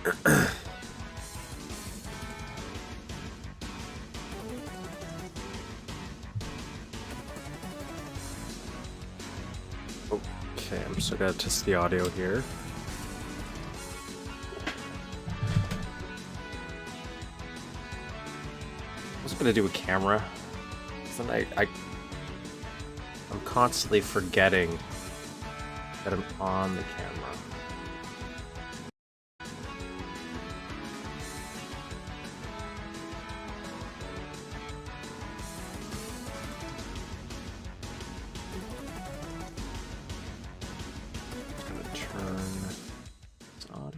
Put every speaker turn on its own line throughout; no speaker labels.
Okay, I'm still gonna test the audio here. I was gonna do a camera. Then I'm constantly forgetting that I'm on the camera. Just gonna turn this on.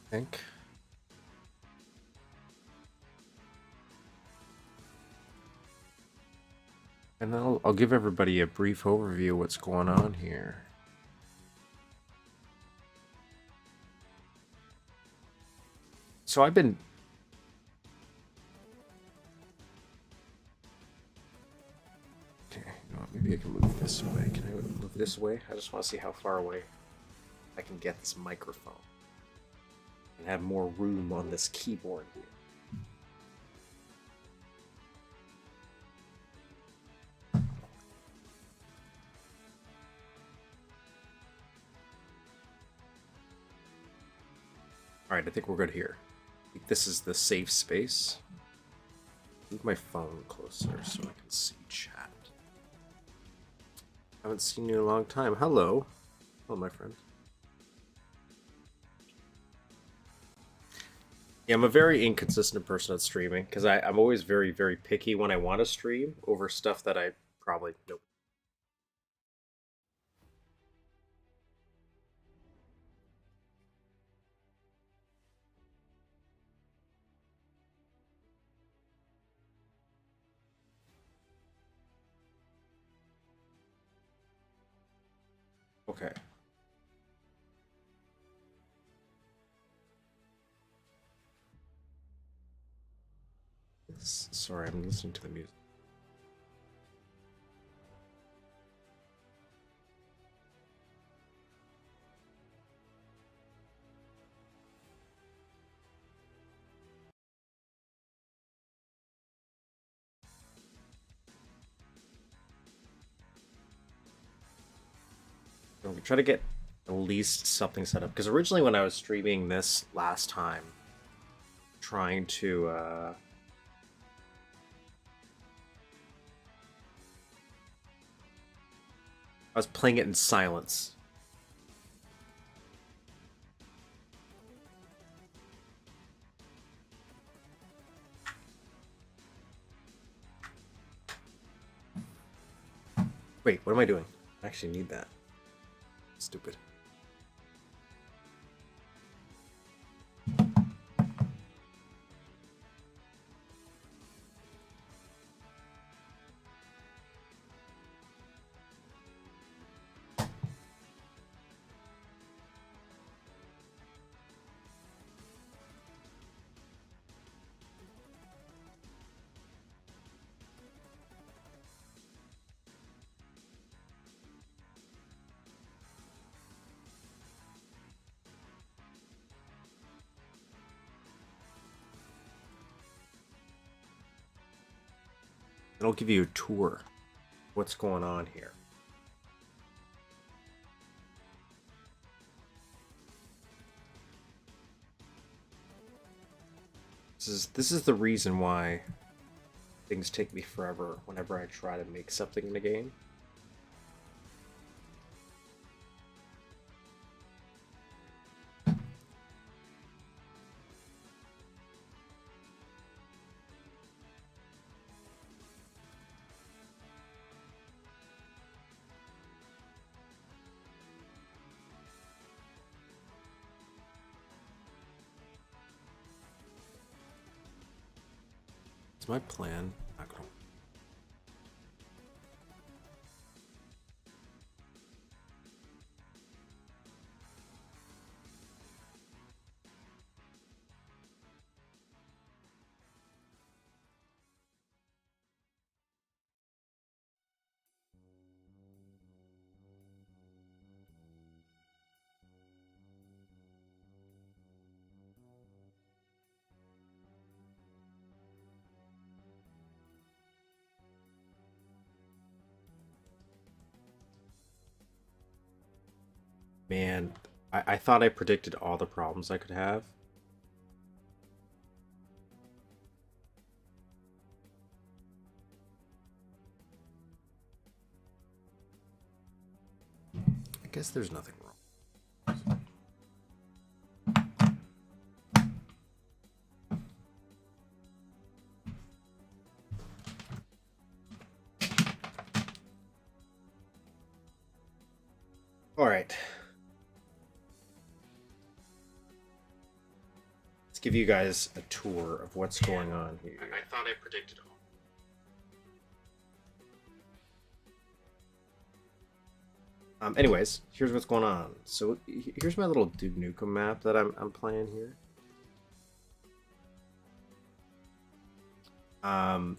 I think. And I'll give everybody a brief overview of what's going on here. So I've been... Okay, you know what, maybe I can move this way. Can I move this way? I just want to see how far away I can get this microphone. And have more room on this keyboard here. Alright, I think we're good here. I think this is the safe space. Move my phone closer so I can see chat. Haven't seen you in a long time. Hello. Hello, my friend. Yeah, I'm a very inconsistent person at streaming because I'm always very, very picky when I want to stream over stuff that I probably... Nope. Okay. Sorry, I'm listening to the music. I'm gonna try to get at least something set up because originally when I was streaming this last time, trying to I was playing it in silence. Wait, what am I doing? I actually need that. Stupid. It'll give you a tour. What's going on here? This is the reason why things take me forever whenever I try to make something in the game. Is my plan not gonna... Man, I thought I predicted all the problems I could have. I guess there's nothing wrong. All right. Let's give you guys a tour of what's going on here. I thought I predicted all. Anyways, here's what's going on. So here's my little Duke Nukem map that I'm playing here. I'm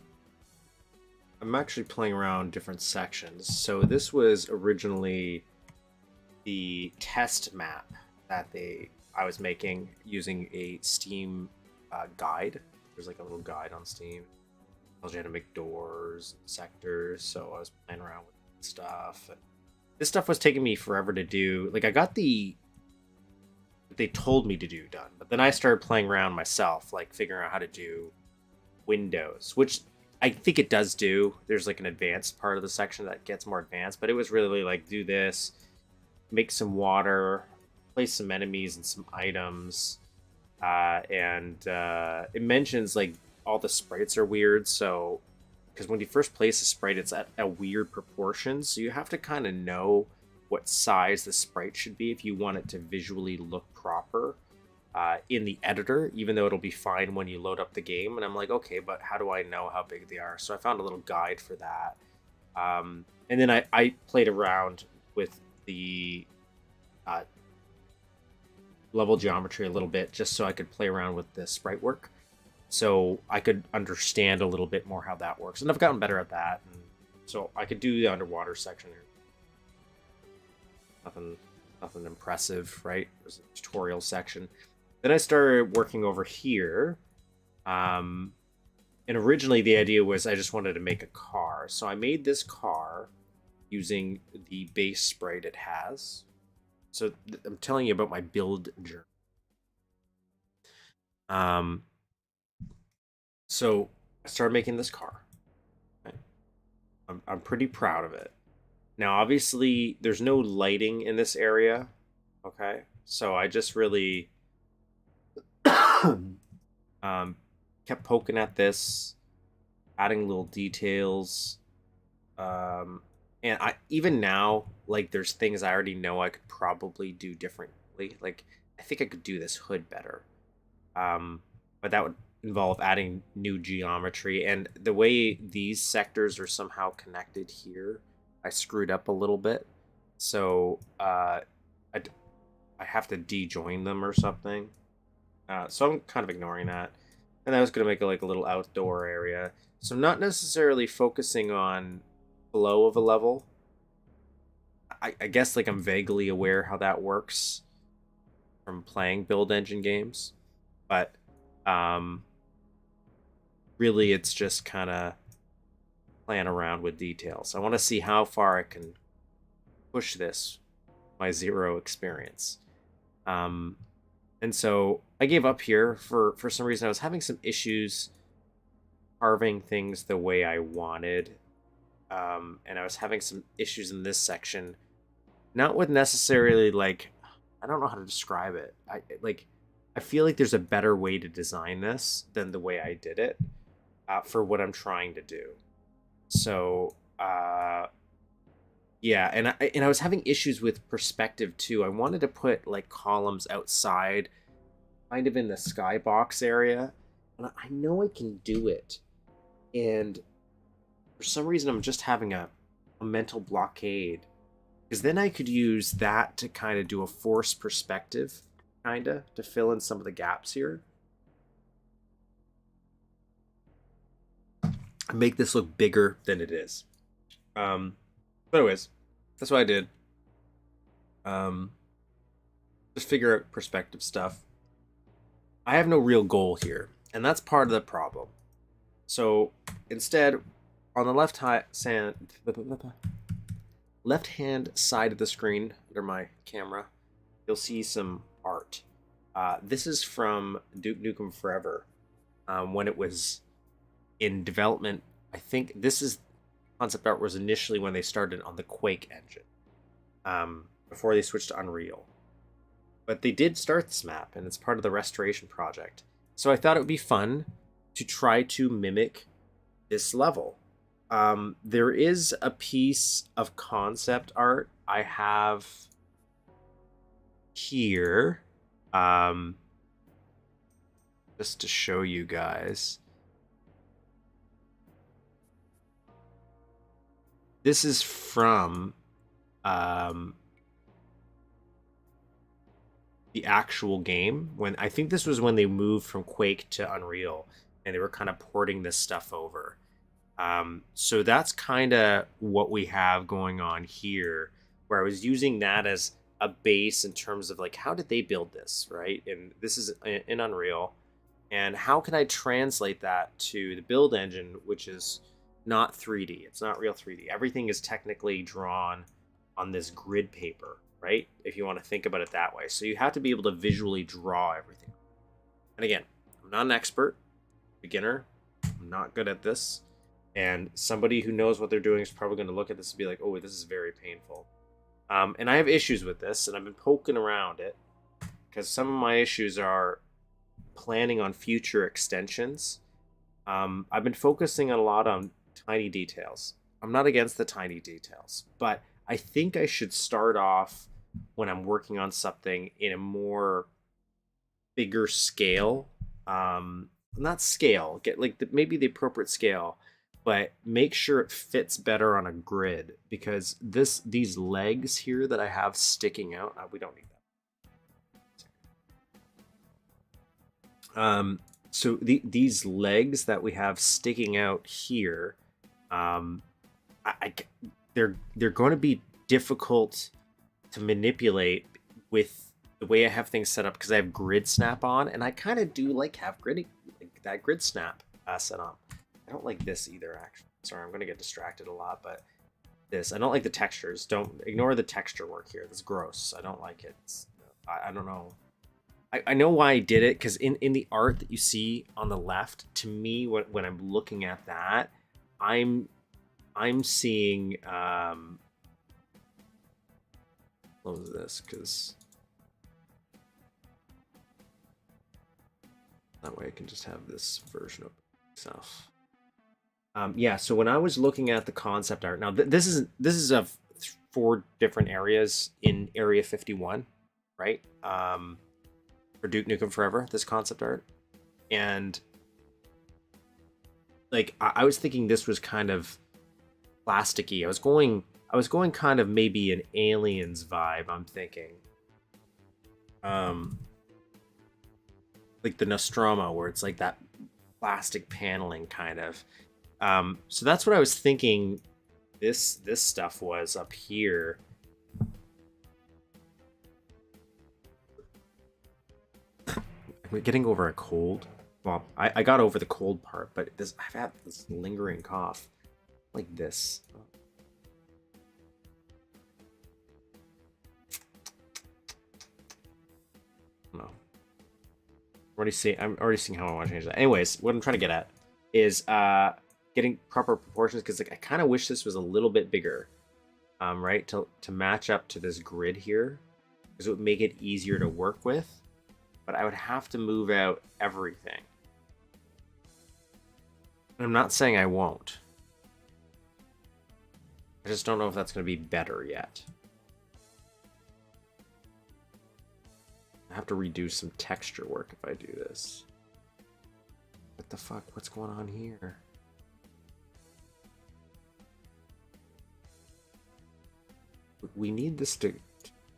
actually playing around different sections. So this was originally the test map that I was making using a Steam guide. There's like a little guide on Steam. Tells you how to make doors, sectors. So I was playing around with stuff. And this stuff was taking me forever to do. Like I got what they told me to do done, but then I started playing around myself, like figuring out how to do windows, which I think it does do. There's like an advanced part of the section that gets more advanced, but it was really like do this, make some water, place some enemies and some items, and it mentions like all the sprites are weird. So because when you first place a sprite, it's at a weird proportion, so you have to kind of know what size the sprite should be if you want it to visually look proper in the editor, even though it'll be fine when you load up the game. And I'm like, okay, but how do I know how big they are? So I found a little guide for that. And then I played around with the level geometry a little bit just so I could play around with the sprite work. So I could understand a little bit more how that works. And I've gotten better at that. And so I could do the underwater section here. Nothing impressive, right? There's a tutorial section. Then I started working over here. And originally the idea was I just wanted to make a car. So I made this car using the base sprite it has. So I'm telling you about my build journey. So I started making this car. Okay. I'm pretty proud of it. Now, obviously, there's no lighting in this area. Okay, so I just really kept poking at this, adding little details. And I even now, like, there's things I already know I could probably do differently. Like, I think I could do this hood better. But that would involve adding new geometry, and the way these sectors are somehow connected here, I screwed up a little bit. So I have to de-join them or something. So I'm kind of ignoring that. And I was going to make it like a little outdoor area. So I'm not necessarily focusing on flow of a level. I guess like I'm vaguely aware how that works from playing build engine games. But really it's just kind of playing around with details. I want to see how far I can push this, my zero experience. And so I gave up here for some reason. I was having some issues carving things the way I wanted. And I was having some issues in this section, not with necessarily like, I don't know how to describe it. I feel like there's a better way to design this than the way I did it for what I'm trying to do. So, yeah, and I was having issues with perspective too. I wanted to put like columns outside, kind of in the skybox area, and I know I can do it. And for some reason, I'm just having a mental blockade, because then I could use that to kind of do a forced perspective, kind of to fill in some of the gaps here. Make this look bigger than it is. But anyways, that's what I did. Just figure out perspective stuff. I have no real goal here, and that's part of the problem. So instead, on the left-hand side of the screen under my camera, you'll see some art. This is from Duke Nukem Forever, when it was in development. I think this is concept art was initially when they started on the Quake engine, before they switched to Unreal. But they did start this map, and it's part of the restoration project. So I thought it would be fun to try to mimic this level. There is a piece of concept art I have here, just to show you guys. This is from the actual game. When I think this was when they moved from Quake to Unreal, and they were kind of porting this stuff over. So that's kind of what we have going on here, where I was using that as a base in terms of like, how did they build this, right? And this is in Unreal, and how can I translate that to the build engine, which is not 3D. It's not real 3D. Everything is technically drawn on this grid paper, right? If you want to think about it that way. So you have to be able to visually draw everything. And again, I'm not an expert, beginner. I'm not good at this. And somebody who knows what they're doing is probably going to look at this and be like, oh, this is very painful. And I have issues with this, and I've been poking around it because some of my issues are planning on future extensions. I've been focusing a lot on tiny details. I'm not against the tiny details, but I think I should start off when I'm working on something in a more bigger scale. Not scale, get like maybe the appropriate scale, but make sure it fits better on a grid, because these legs here that I have sticking out, we don't need that. So these legs that we have sticking out here, they're going to be difficult to manipulate with the way I have things set up, because I have grid snap on, and I kind of do like have that grid snap set on. I don't like this either, actually. Sorry, I'm going to get distracted a lot, but I don't like the textures. Don't ignore the texture work here. That's gross. I don't like it. I don't know. I know why I did it, because in the art that you see on the left, to me, when I'm looking at that, I'm seeing close this, because that way I can just have this version of myself. Yeah, so when I was looking at the concept art, now this is of 4 different areas in Area 51, right? For Duke Nukem Forever, this concept art, and like I was thinking this was kind of plasticky. I was going kind of maybe an Aliens vibe. I'm thinking, like the Nostromo, where it's like that plastic paneling kind of. So that's what I was thinking. This stuff was up here. I'm getting over a cold. Well, I got over the cold part, but I've had this lingering cough, like this. No. I'm already seeing how I want to change that. Anyways, what I'm trying to get at is getting proper proportions, because like I kind of wish this was a little bit bigger, right, to match up to this grid here, because it would make it easier to work with. But I would have to move out everything. And I'm not saying I won't. I just don't know if that's going to be better yet. I have to redo some texture work if I do this. What the fuck? What's going on here? We need this to...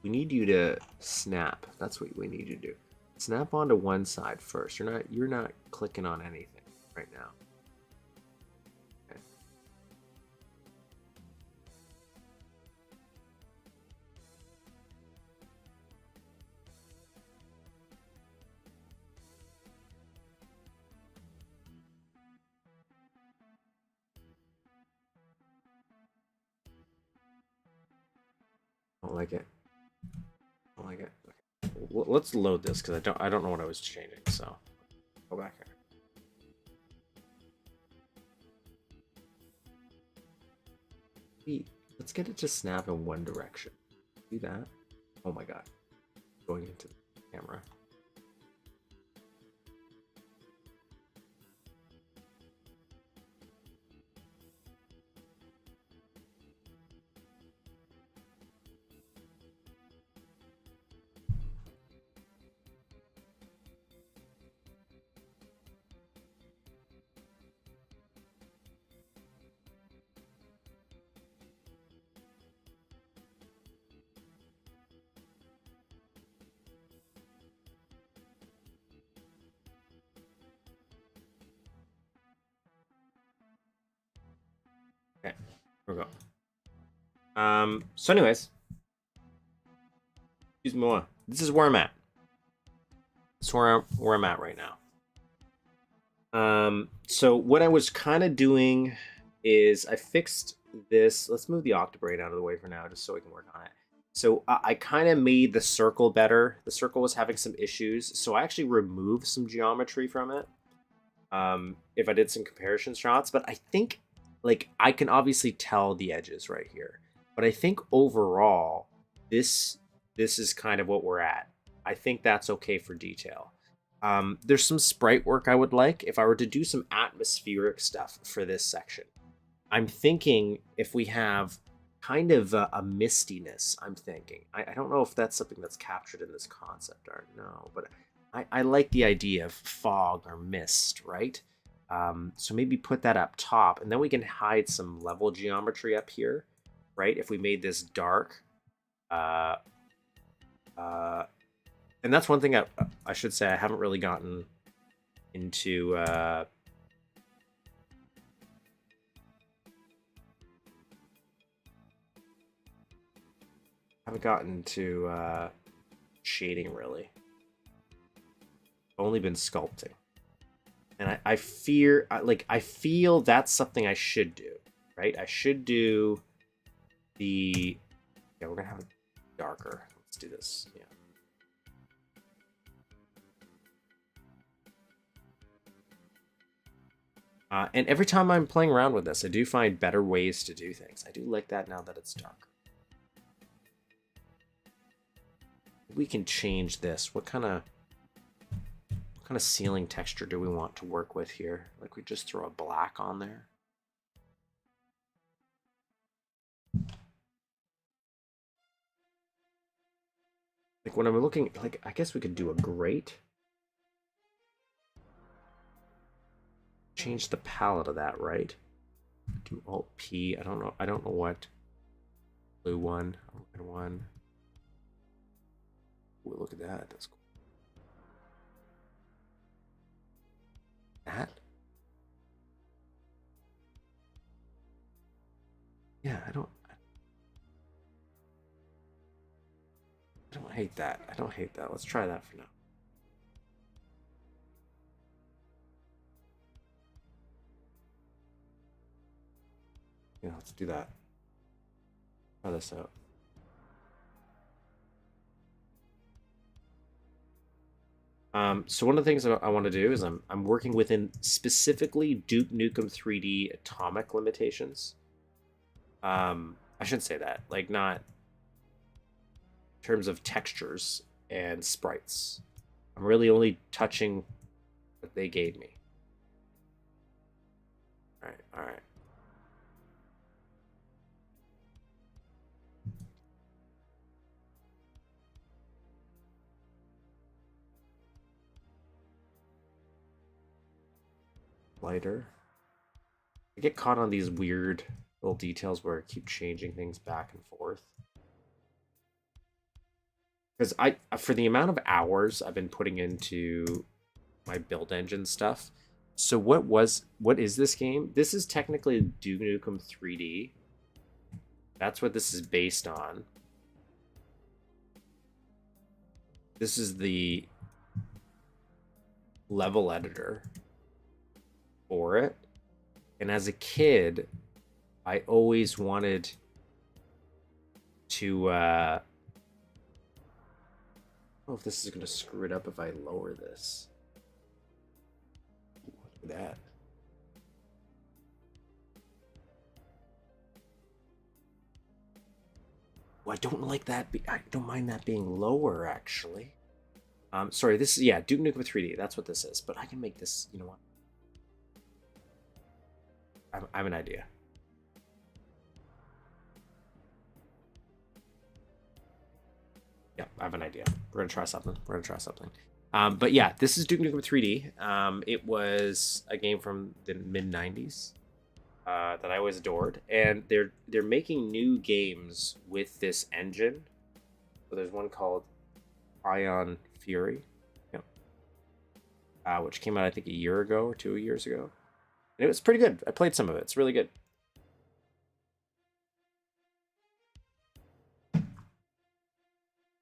We need you to snap. That's what we need you to do. Snap onto one side first. You're not clicking on anything right now. Okay. I don't like it. I don't like it. Okay. let's load this because I don't know what I was changing. So go back here. Let's get it to snap in one direction. See that? Oh my god. Going into the camera. Okay, here we go. So anyways, excuse me, this is where I'm at. This is where I'm at right now. So what I was kind of doing is I fixed this. Let's move the Octobrain out of the way for now, just so we can work on it. So I kind of made the circle better. The circle was having some issues, so I actually removed some geometry from it. If I did some comparison shots, but I think like I can obviously tell the edges right here, but I think overall this is kind of what we're at. I think that's okay for detail. There's some sprite work I would like if I were to do some atmospheric stuff for this section. I'm thinking if we have kind of a mistiness, I'm thinking. I don't know if that's something that's captured in this concept art, no, but I like the idea of fog or mist, right? So maybe put that up top, and then we can hide some level geometry up here, right? If we made this dark. And that's one thing I should say I haven't really gotten into. Haven't gotten to shading really. I've only been sculpting, and I feel that's something I should do, right? I should do the. Yeah, we're gonna have it darker. Let's do this. Yeah. And every time I'm playing around with this, I do find better ways to do things. I do like that now that it's dark. We can change this. What kind of ceiling texture do we want to work with here? Like we just throw a black on there. Like when I'm looking, like I guess we could do a grate. Change the palette of that, right? Do Alt P. I don't know what. Blue one, red one. Ooh, look at that. That's cool. That? Yeah, I don't hate that. I don't hate that. Let's try that for now. Yeah, let's do that. Try this out. So one of the things I want to do is I'm working within specifically Duke Nukem 3D atomic limitations. I shouldn't say that. Like not in terms of textures and sprites. I'm really only touching what they gave me. All right. Lighter. I get caught on these weird little details where I keep changing things back and forth. Because for the amount of hours I've been putting into my build engine stuff. So what is this game? This is technically Duke Nukem 3D. That's what this is based on. This is the level editor for it. And as a kid, I always wanted to I don't know if this is going to screw it up if I lower this. Look at that. Oh, I don't like that. I don't mind that being lower, actually. Sorry, this is, yeah, Duke Nukem 3D. That's what this is. But I can make this, you know what? I have an idea. Yeah, I have an idea. We're gonna try something. But yeah, this is Duke Nukem 3D. It was a game from the mid '90s that I always adored, and they're making new games with this engine. So there's one called Ion Fury, yeah, which came out I think a year ago or 2 years ago, and it was pretty good. I played some of it. It's really good.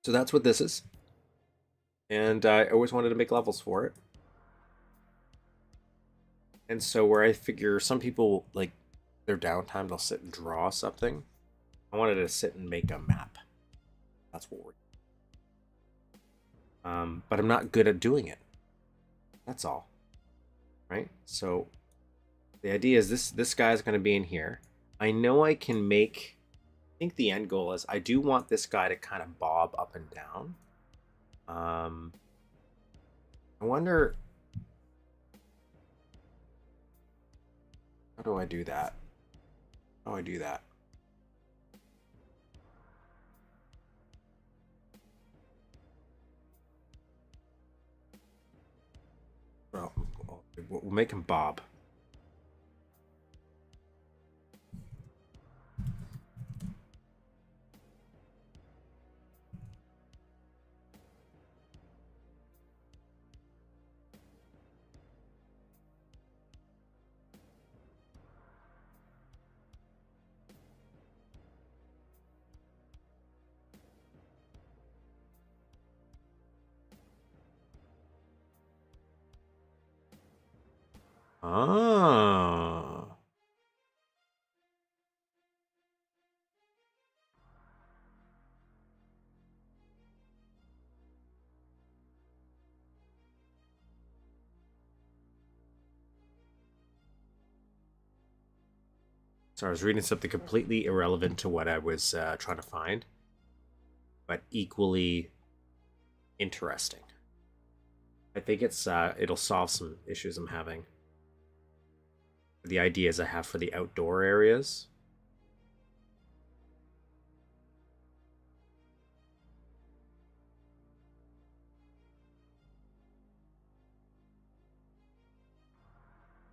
So that's what this is, and I always wanted to make levels for it. And so where I figure some people like their downtime, they'll sit and draw something. I wanted to sit and make a map. That's what we're. But I'm not good at doing it. That's all. Right. So the idea is this guy's going to be in here. I know I can make. I think the end goal is I do want this guy to kind of bob up and down. I wonder. How do I do that? How do I do that? Well, we'll make him bob. Ah. So I was reading something completely irrelevant to what I was trying to find, but equally interesting. I think it'll solve some issues I'm having. The ideas I have for the outdoor areas.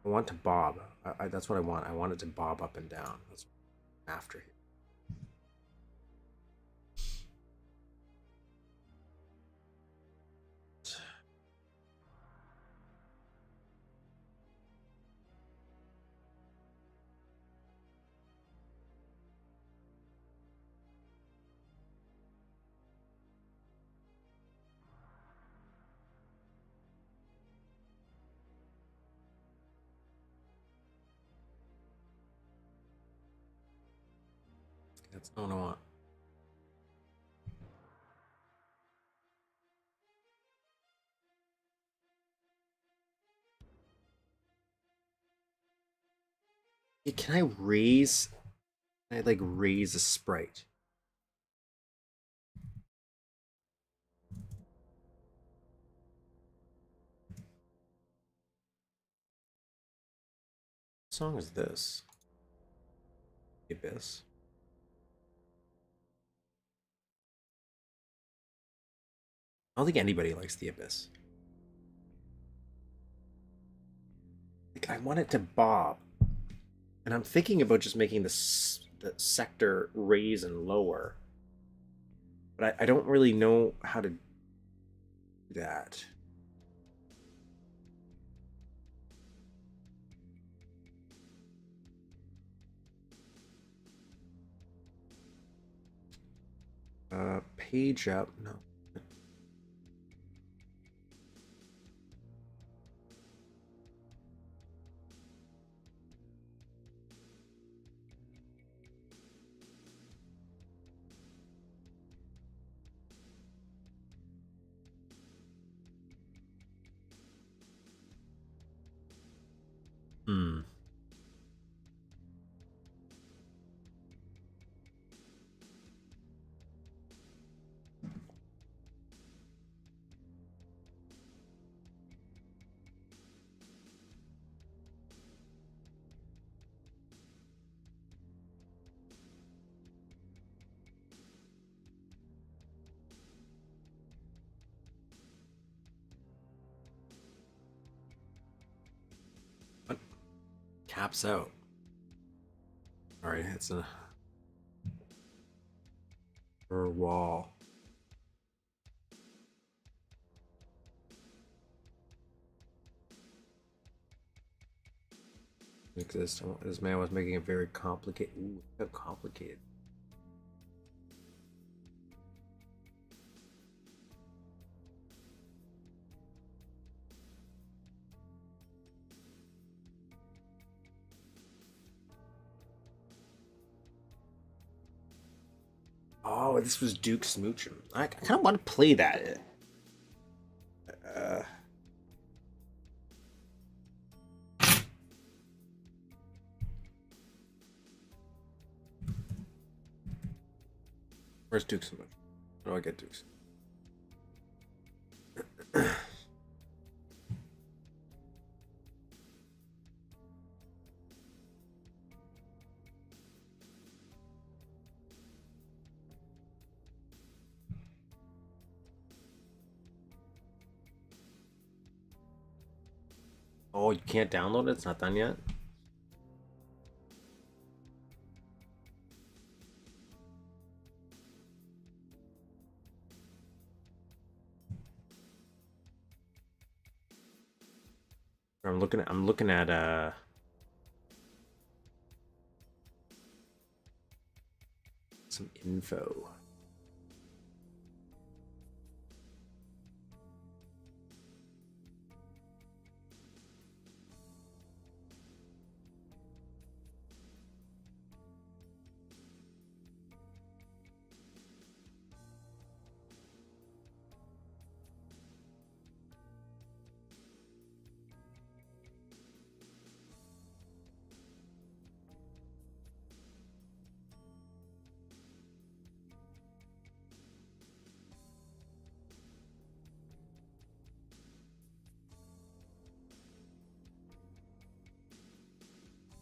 I want to bob. That's what I want. I want it to bob up and down. That's what I'm after. That's not what I want. Yeah, can I raise? Can I like raise a sprite? What song is this? Abyss. I don't think anybody likes the Abyss. Like I want it to bob, and I'm thinking about just making the sector raise and lower, but I don't really know how to do that. Page up. No. caps out. Alright, it's a wall. This man was making it very complicated. Ooh, how complicated. Oh, this was Duke Nukem. I kind of want to play that. Where's Duke's Nukem? How do I get Duke's? Oh, you can't download it? It's not done yet? I'm looking at some info.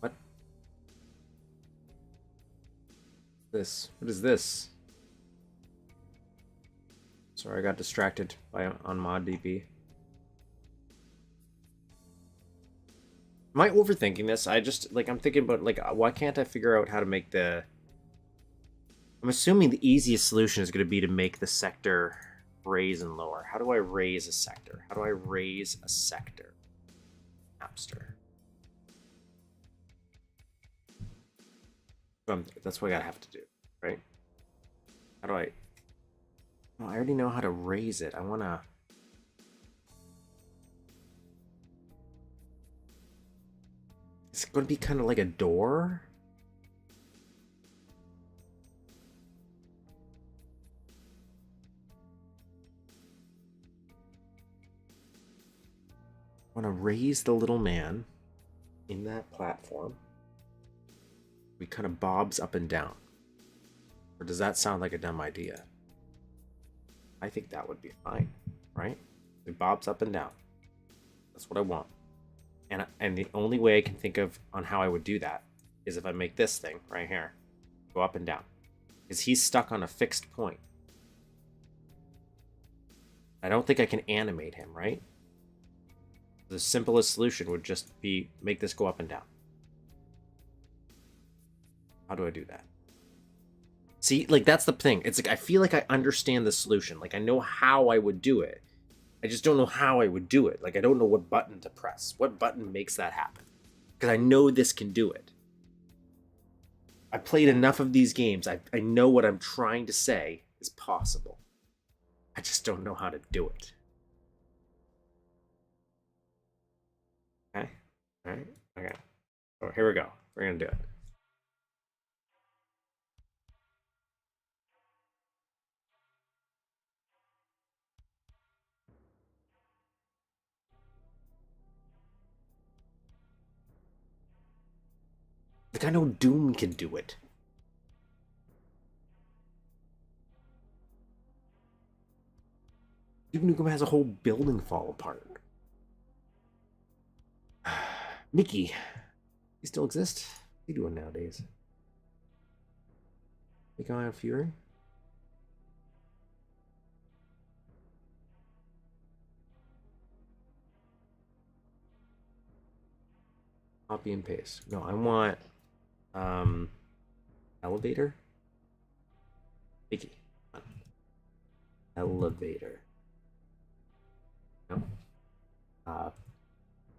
What? This? What is this? Sorry, I got distracted by on ModDB. Am I overthinking this? I just I'm thinking about why can't I figure out how to make the? I'm assuming the easiest solution is going to be to make the sector raise and lower. How do I raise a sector? How do I raise a sector? Napster. That's what I have to do, right? How do I? Oh, I already know how to raise it. I want to. It's going to be kind of like a door. I want to raise the little man in that platform. We kind of bobs up and down. Or does that sound like a dumb idea? I think that would be fine, right? It bobs up and down. That's what I want. And the only way I can think of on how I would do that is if I make this thing right here go up and down. Because he's stuck on a fixed point. I don't think I can animate him, right? The simplest solution would just be make this go up and down. How do I do that? See, that's the thing. It's I feel like I understand the solution. I know how I would do it. I just don't know how I would do it. I don't know what button to press. What button makes that happen? Because I know this can do it. I played enough of these games. I know what I'm trying to say is possible. I just don't know how to do it. Okay? Alright? Okay. Oh, here we go. We're going to do it. I know Doom can do it. Duke Nukem has a whole building fall apart. Mickey. He still exists? What's he doing nowadays? Big Eye on Fury? Copy and paste. No, I want elevator. Vicky. Elevator. No.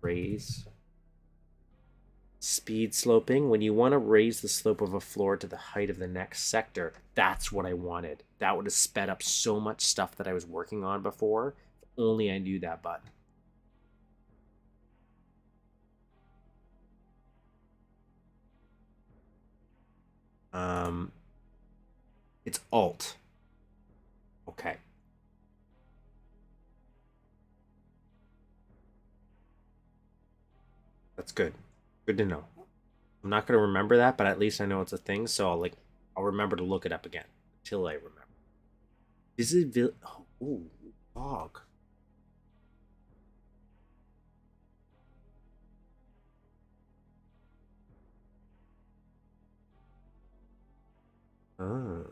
Raise. Speed sloping. When you want to raise the slope of a floor to the height of the next sector, that's what I wanted. That would have sped up so much stuff that I was working on before. If only I knew that button. It's Alt. Okay. That's good. Good to know. I'm not gonna remember that, but at least I know it's a thing. So I'll remember to look it up again until I remember. Is it oh, fog? Oh.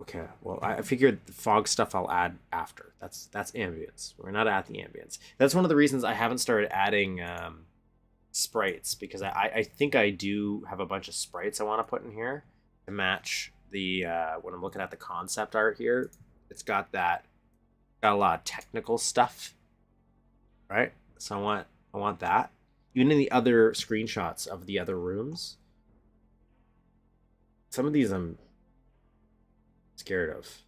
Okay. Well, I figured the fog stuff I'll add after. That's ambience. We're not at the ambience. That's one of the reasons I haven't started adding sprites because I think I do have a bunch of sprites I want to put in here to match the when I'm looking at the concept art here. It's got a lot of technical stuff, right? So I want that. Even in the other screenshots of the other rooms, some of these I'm scared of.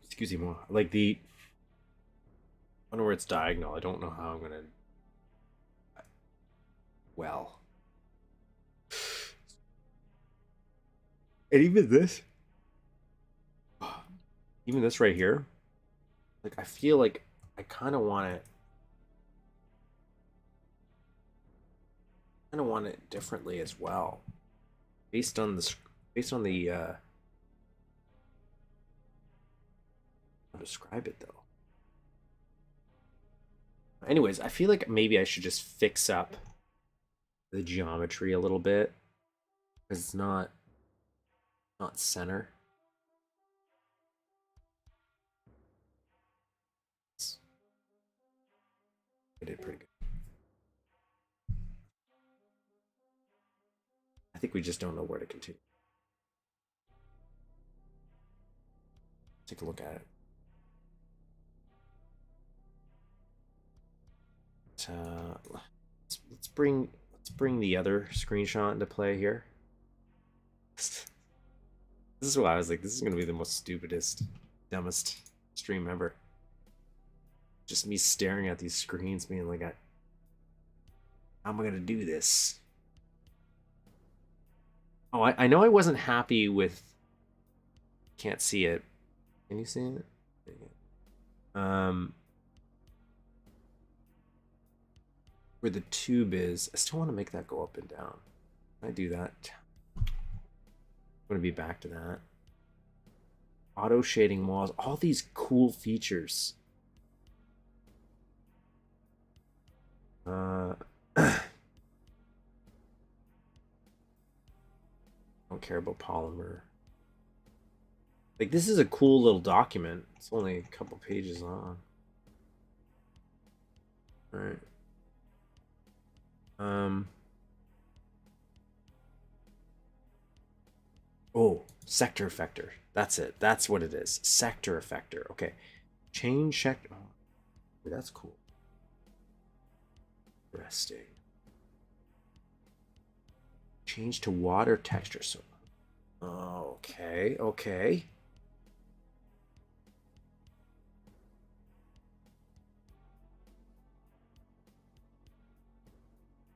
Excuse me, like the I wonder where it's diagonal. I don't know how I'm gonna. Well, and even this right here, like I feel like I kind of want it differently as well, based on the how to describe it though. Anyways, I feel like maybe I should just fix up the geometry a little bit because it's not center. I did pretty good. I think we just don't know where to continue. Take a look at it. Let's bring the other screenshot into play here. This is why I was like, this is gonna be the most stupidest, dumbest stream ever. Just me staring at these screens, being like, how am I gonna do this? Oh, I know I wasn't happy with. Can't see it. Can you see it? Where the tube is, I still want to make that go up and down. Can I do that? I'm gonna be back to that. Auto shading walls, all these cool features. Don't care about polymer. Like, this is a cool little document. It's only a couple pages long. All right. Oh, sector effector. That's it. That's what it is. Sector effector. Okay. Change sector. Oh, that's cool. Interesting. Change to water texture. So, okay, okay.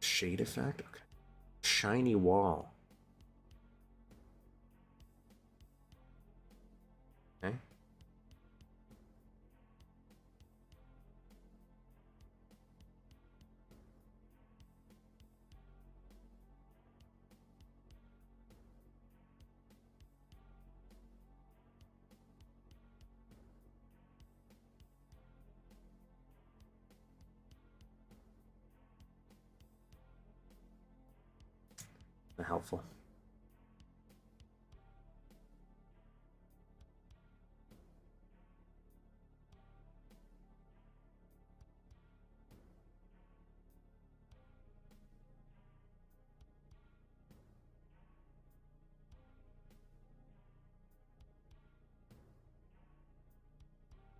Shade effect. Okay. Shiny wall. Okay. Helpful.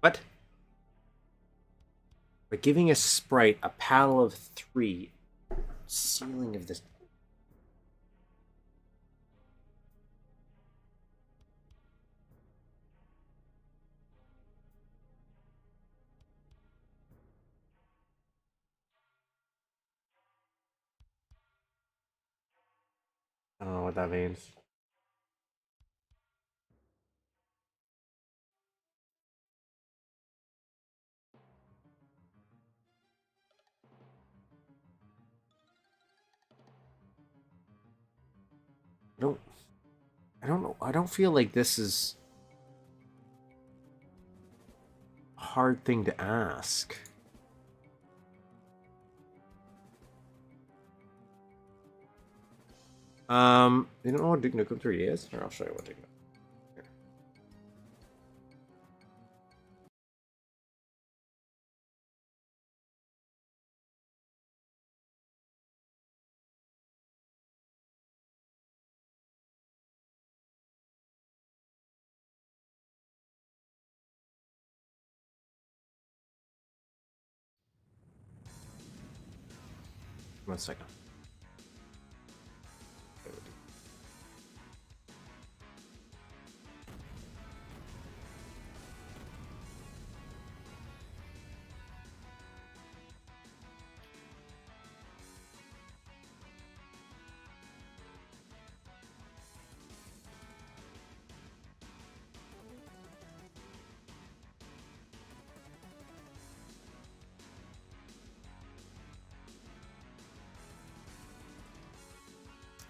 What? By giving a sprite a paddle of 3. Ceiling of this. I don't know what that means. I don't know. I don't feel like this is a hard thing to ask. You don't know what Duke Nukem 3D is? Here, I'll show you what Duke Nukem. Here. One second.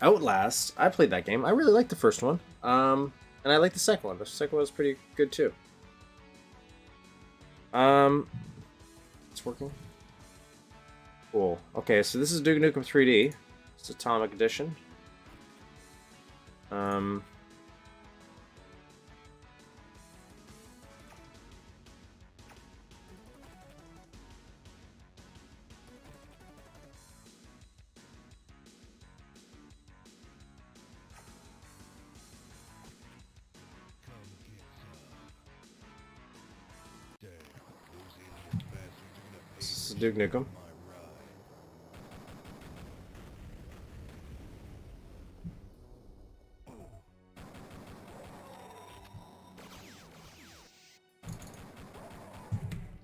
Outlast. I played that game. I really liked the first one. And I liked the second one. The second one was pretty good too. It's working. Cool. Okay, so this is Duke Nukem 3D. It's Atomic Edition. This is Duke Nukem.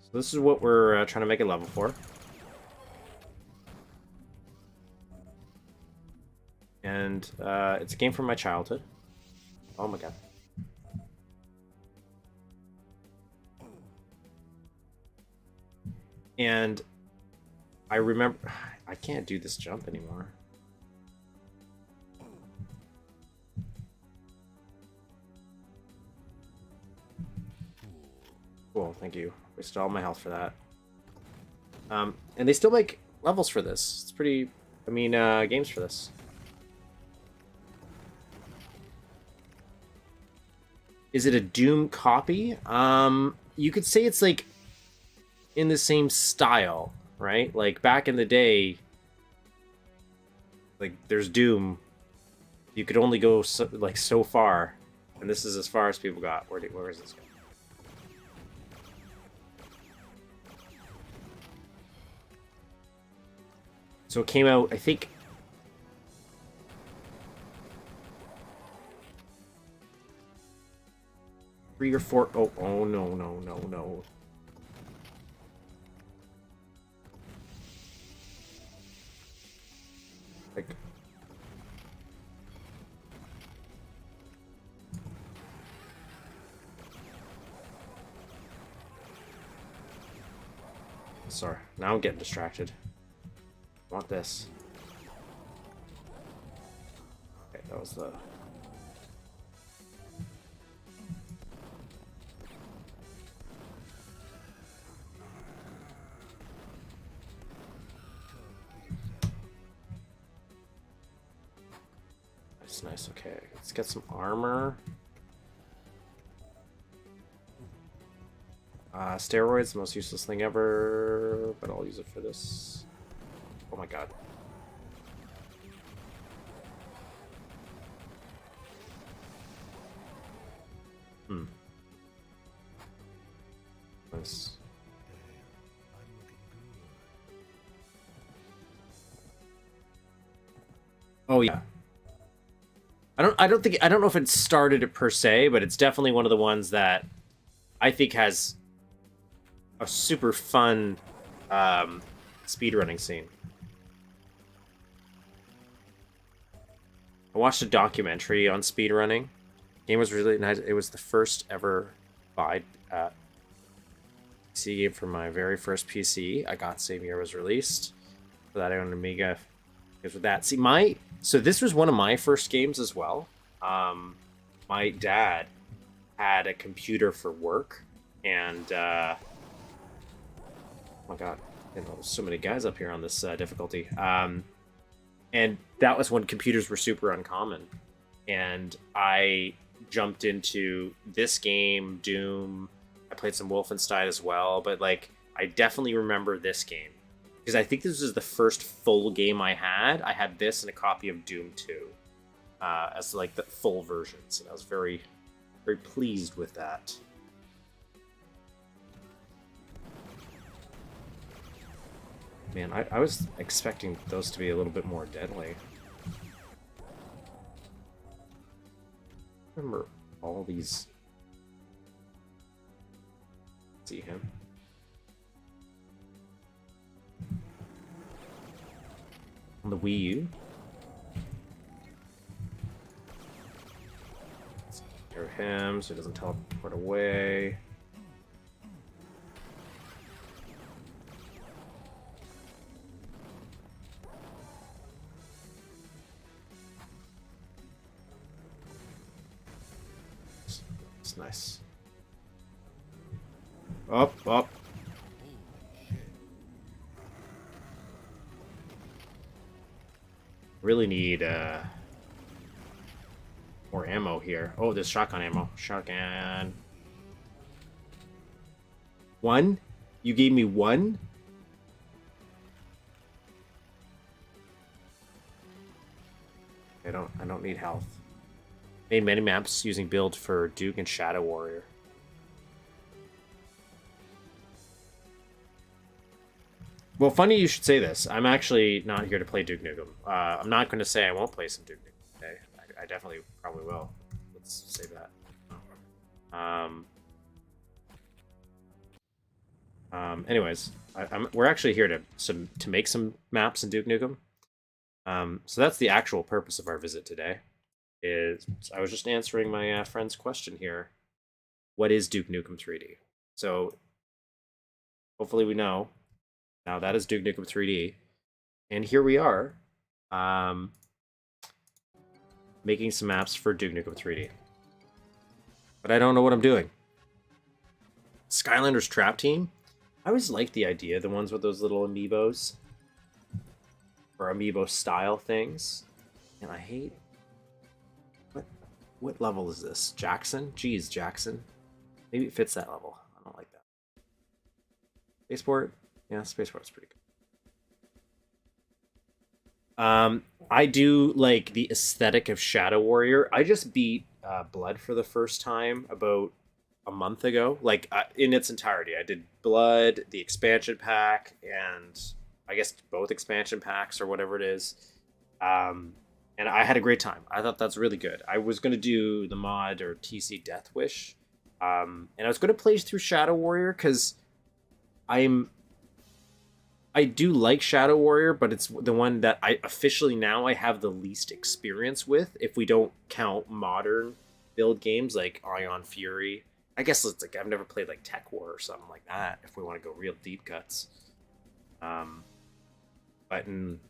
So this is what we're trying to make a level for. And it's a game from my childhood. Oh my god. And I remember... I can't do this jump anymore. Cool, thank you. Wasted all my health for that. And they still make levels for this. It's pretty... I mean, games for this. Is it a Doom copy? You could say it's like in the same style, right? Like back in the day, like there's Doom. You could only go so far, and this is as far as people got. Where is this going? So it came out, I think. 3 or 4. Oh no. Like. Sorry, now I'm getting distracted. I want this. Okay, that was the... That's nice, okay. Let's get some armor. Steroids, the most useless thing ever, but I'll use it for this. Oh my god. Nice. Oh yeah. I don't know if it started it per se, but it's definitely one of the ones that I think has a super fun speedrunning scene. I watched a documentary on speedrunning. Game was really nice. It was the first ever buy PC game for my very first PC. I got same year it was released. For that I owned an Amiga. Because with that, so this was one of my first games as well. My dad had a computer for work, and oh my god, there's so many guys up here on this difficulty. And that was when computers were super uncommon, and I jumped into this game, Doom. I played some Wolfenstein as well, but like I definitely remember this game because I think this was the first full game I had. I had this and a copy of Doom 2 as like the full versions, and I was very, very pleased with that. Man, I was expecting those to be a little bit more deadly. Remember all these. See him. On the Wii U. Scare him so he doesn't teleport away. It's nice. Up. Really need more ammo here. Oh, there's shotgun ammo. Shotgun. One? You gave me one? I don't need health. Made many maps using build for Duke and Shadow Warrior. Well, funny you should say this. I'm actually not here to play Duke Nukem. I'm not going to say I won't play some Duke Nukem today. I definitely probably will. Let's save that. Anyways, we're actually here to make some maps in Duke Nukem. So that's the actual purpose of our visit today. I was just answering my friend's question here. What is Duke Nukem 3D? So hopefully we know. Now that is Duke Nukem 3D. And here we are making some maps for Duke Nukem 3D. But I don't know what I'm doing. Skylanders Trap Team? I always liked the idea, the ones with those little amiibos. Or amiibo style things. And I hate... What level is this? Jackson? Jeez, Jackson. Maybe it fits that level. I don't like that. Spaceport? Yeah, Spaceport's pretty good. I do like the aesthetic of Shadow Warrior. I just beat Blood for the first time about a month ago. Like, in its entirety. I did Blood, the expansion pack, and I guess both expansion packs or whatever it is. And I had a great time. I thought that's really good. I was going to do the mod or TC Death Wish. And I was going to play through Shadow Warrior because I do like Shadow Warrior, but it's the one that I have the least experience with, if we don't count modern build games like Ion Fury. I guess it's like I've never played like Tech War or something like that, if we want to go real deep cuts. But in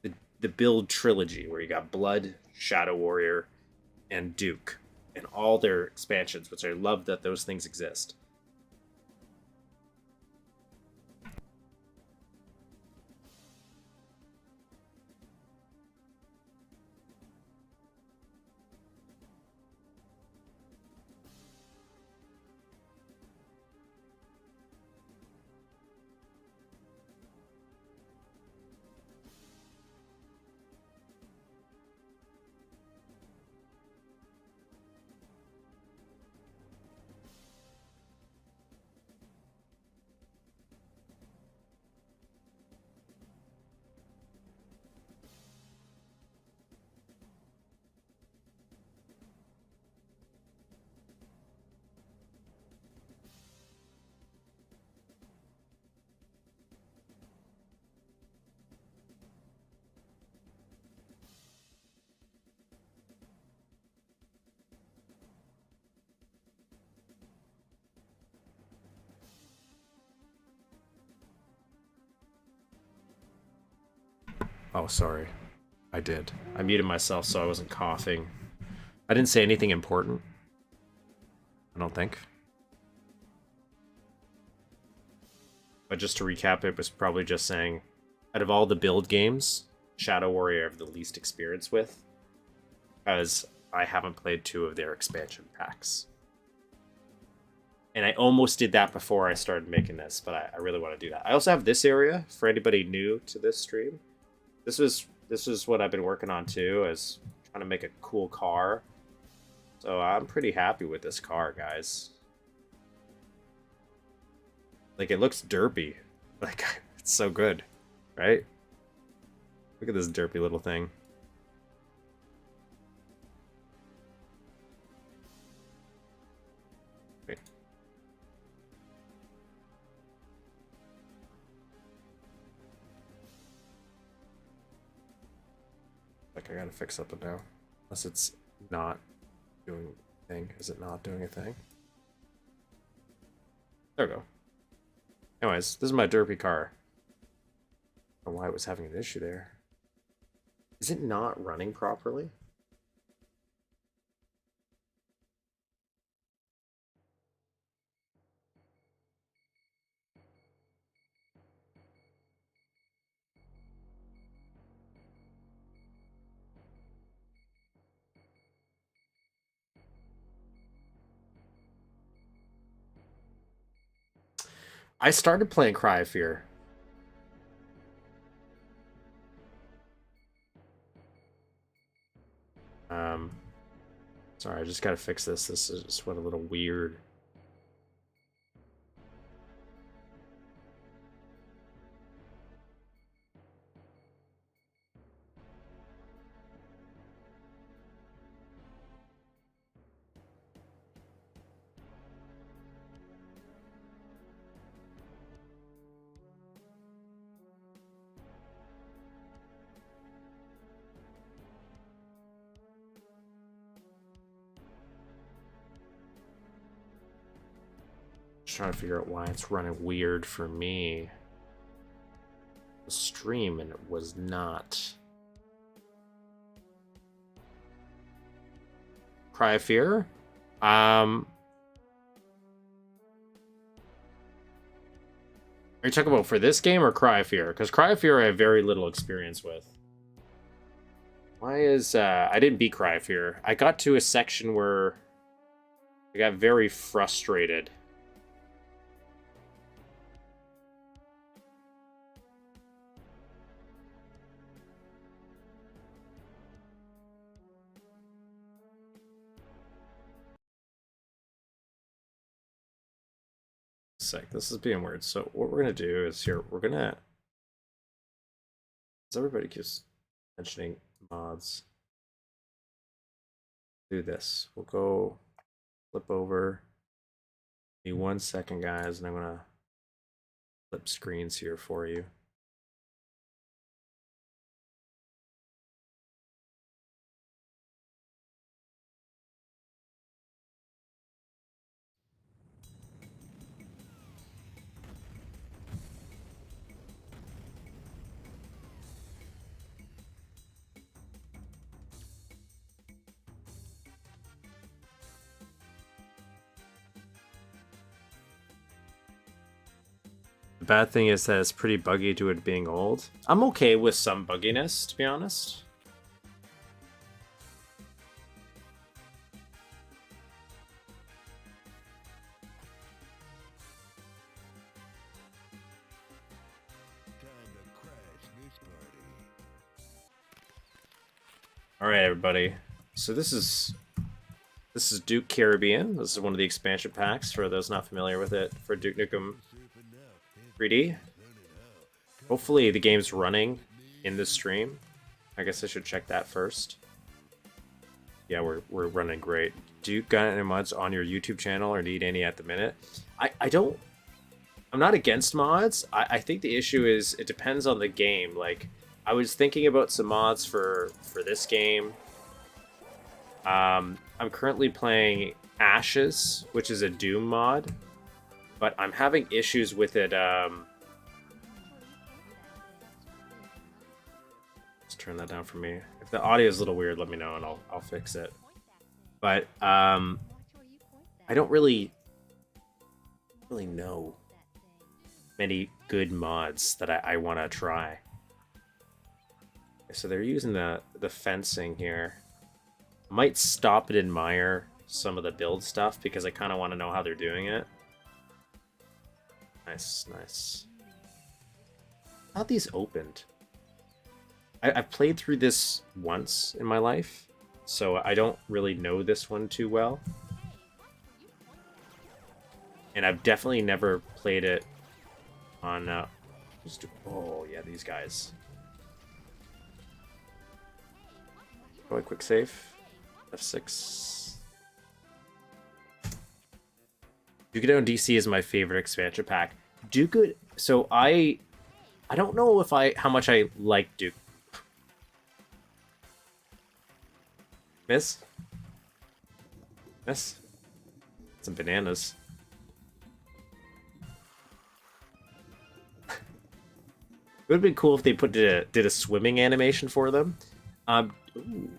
the build trilogy, where you got Blood, Shadow Warrior, and Duke, and all their expansions, which I love that those things exist. Oh, sorry. I did. I muted myself so I wasn't coughing. I didn't say anything important. I don't think. But just to recap, it was probably just saying, out of all the build games, Shadow Warrior I have the least experience with, because I haven't played 2 of their expansion packs. And I almost did that before I started making this, but I really want to do that. I also have this area for anybody new to this stream. This is what I've been working on too, is trying to make a cool car. So I'm pretty happy with this car, guys. Like, it looks derpy. Like, it's so good, right? Look at this derpy little thing. Wait. Like, I gotta fix something now. Unless it's not doing a thing. Is it not doing a thing? There we go. Anyways, this is my derpy car. I don't know why it was having an issue there. Is it not running properly? I started playing Cry of Fear. Sorry, I just gotta fix this. This just went a little weird. Just trying to figure out why it's running weird for me. The stream, and it was not. Cry of Fear? Are you talking about for this game or Cry of Fear? Because Cry of Fear I have very little experience with. Why is I didn't beat Cry of Fear. I got to a section where I got very frustrated. Sick. This is being weird. So what we're gonna do is here we're gonna. As everybody keeps mentioning mods, do this. We'll go flip over. Give me 1 second, guys, and I'm gonna flip screens here for you. The bad thing is that it's pretty buggy to it being old. I'm okay with some bugginess, to be honest. All right, everybody. So this is Duke Caribbean. This is one of the expansion packs for those not familiar with it for Duke Nukem 3D. Hopefully the game's running in the stream. I guess I should check that first. Yeah, we're running great. Do you got any mods on your YouTube channel or need any at the minute? I'm not against mods. I think the issue is it depends on the game. Like, I was thinking about some mods for this game. I'm currently playing Ashes, which is a Doom mod, but I'm having issues with it. turn that down for me. If the audio is a little weird, let me know and I'll fix it. But I don't really know many good mods that I want to try. So they're using the fencing here. I might stop and admire some of the build stuff because I kind of want to know how they're doing it. Nice, nice. How these opened? I've played through this once in my life, so I don't really know this one too well. And I've definitely never played it on... oh, yeah, these guys. Probably quick save. F6. Duke Nukem DC is my favorite expansion pack. Duke... So I don't know if how much I like Duke. Miss? Miss? Some bananas. It would have been cool if they did a swimming animation for them. Ooh,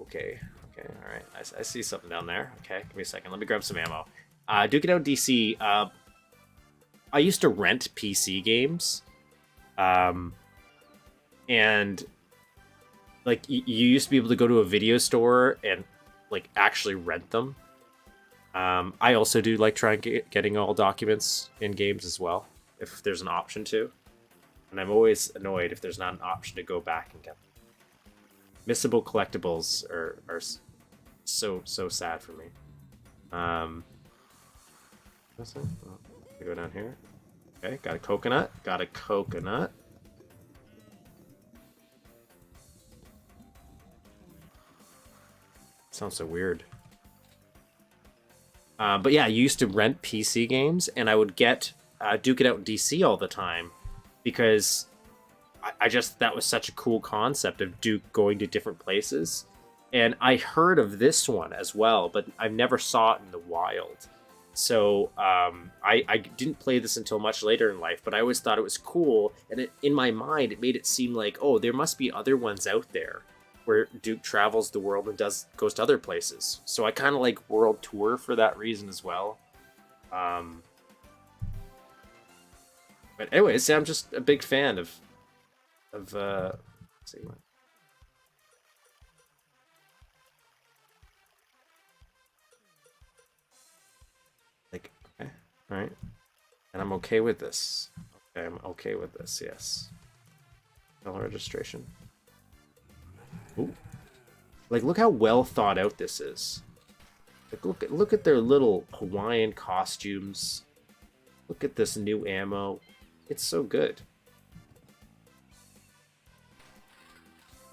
okay, all right. I see something down there. Okay, give me a second. Let me grab some ammo. Duke Nukem DC. I used to rent PC games, and like you used to be able to go to a video store and like actually rent them. I also do like trying getting all documents in games as well, if there's an option to. And I'm always annoyed if there's not an option to go back and get them. Missable collectibles are so sad for me. Go down here. Okay, got a coconut. Got a coconut. Sounds so weird. But yeah, I used to rent PC games, and I would get Duke It Out DC all the time because I just, that was such a cool concept of Duke going to different places. And I heard of this one as well, but I never saw it in the wild. So I didn't play this until much later in life, but I always thought it was cool. And in my mind, it made it seem like, oh, there must be other ones out there where Duke travels the world and goes to other places. So I kind of like World Tour for that reason as well. But anyways, I'm just a big fan of let's see what. Like, okay, all right, and I'm okay with this. Okay, I'm okay with this. Yes. Color registration. Ooh. Like, look how well thought out this is. Like, look at their little Hawaiian costumes. Look at this new ammo. It's so good.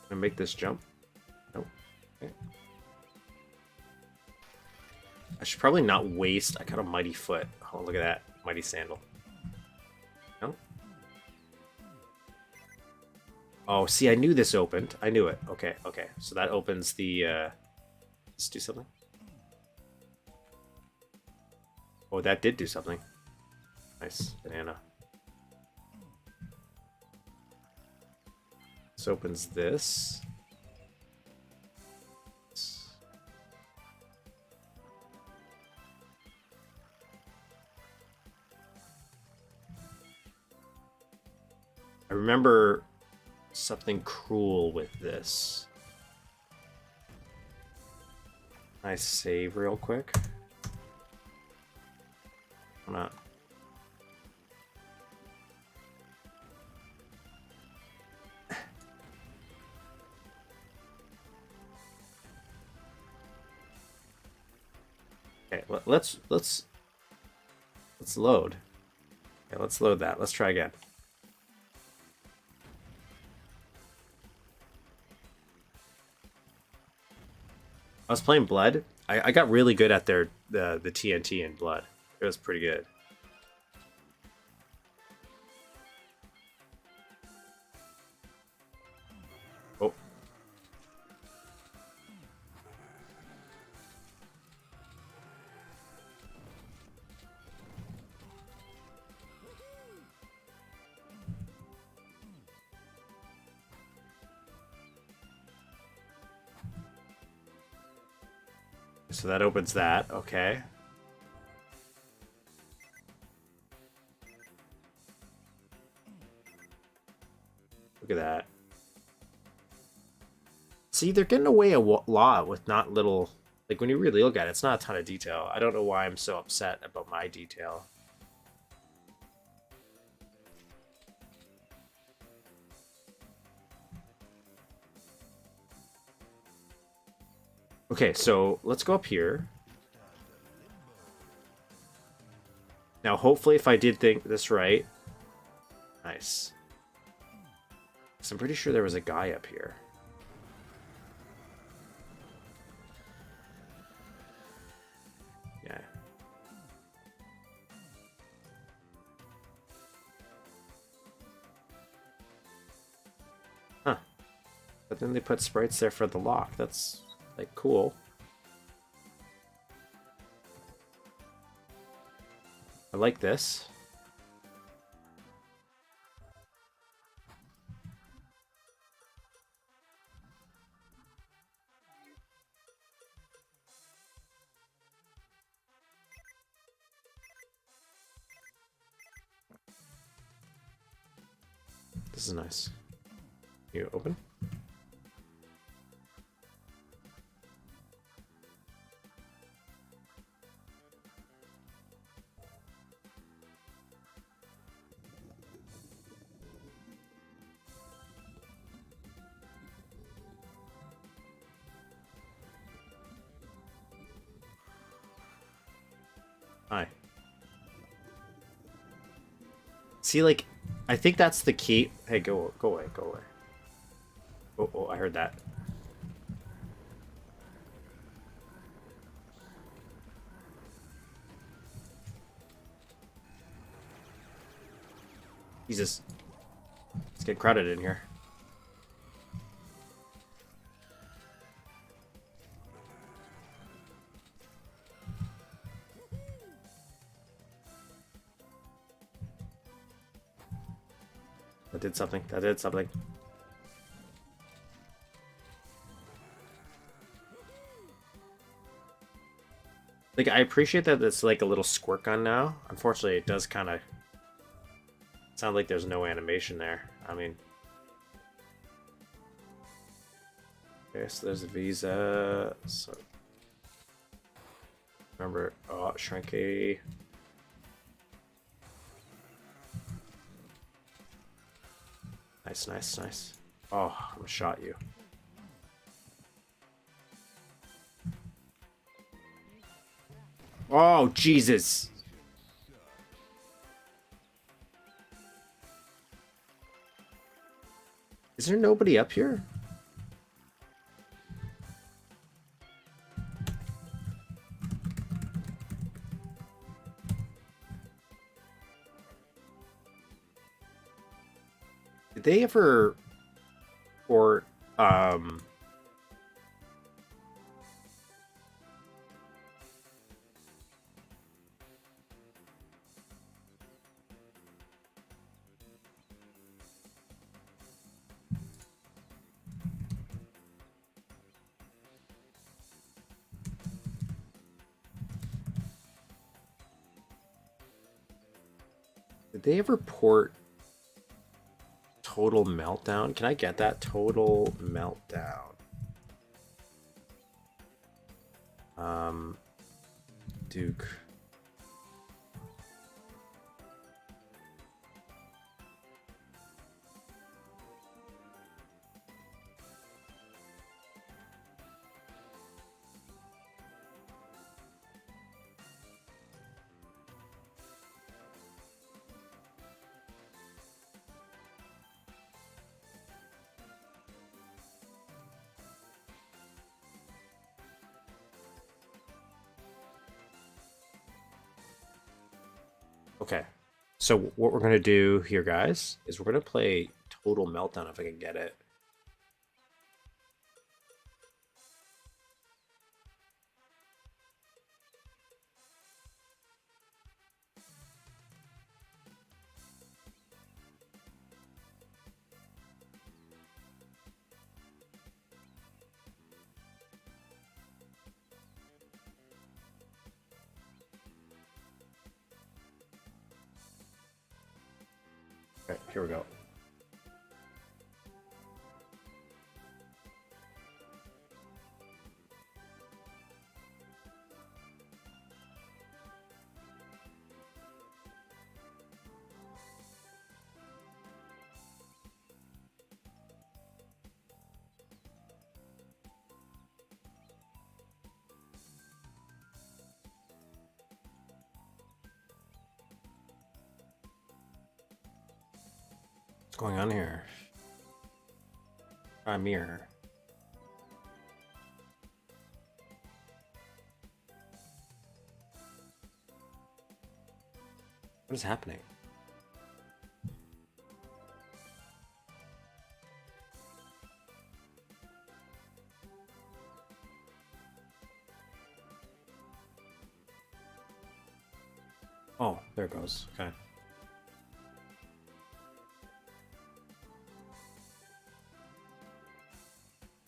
Gonna make this jump. Nope. Okay. I should probably not waste. I got a mighty foot. Oh, look at that. Mighty sandal. No? Oh, see, I knew this opened. I knew it. Okay, okay. So that opens the... Let's do something. Oh, that did do something. Nice. Banana. This opens this. I remember something cruel with this. I save real quick. I'm not. Okay, let's load. Okay, let's load that. Let's try again. I was playing Blood. I got really good at the TNT in Blood. It was pretty good. Oh. So that opens that. Okay. Look at that. See, they're getting away a lot with not little... Like, when you really look at it, it's not a ton of detail. I don't know why I'm so upset about my detail. Okay, so let's go up here. Now, hopefully, if I did think this right... Nice. So I'm pretty sure there was a guy up here. Yeah. Huh. But then they put sprites there for the lock. That's, like, cool. I like this. This is nice. You open? Hi. See, like, I think that's the key. Hey, go away, go away. Oh, I heard that. Jesus. Let's get crowded in here. That did something. That did something. Like, I appreciate that it's like a little squirt gun now. Unfortunately, it does kind of sound like there's no animation there. I mean... Okay, so there's a visa. So... Remember... Oh, Shrinky... Nice, nice, nice. Oh, I'm gonna shot you. Oh, Jesus! Is there nobody up here? Did they ever... Or, did they ever port Total Meltdown? Can I get that? Total Meltdown. Duke. Okay, so what we're gonna do here, guys, is we're gonna play Total Meltdown if I can get it. here we go. What's going on here? Mirror. What is happening? Oh, there it goes. Okay.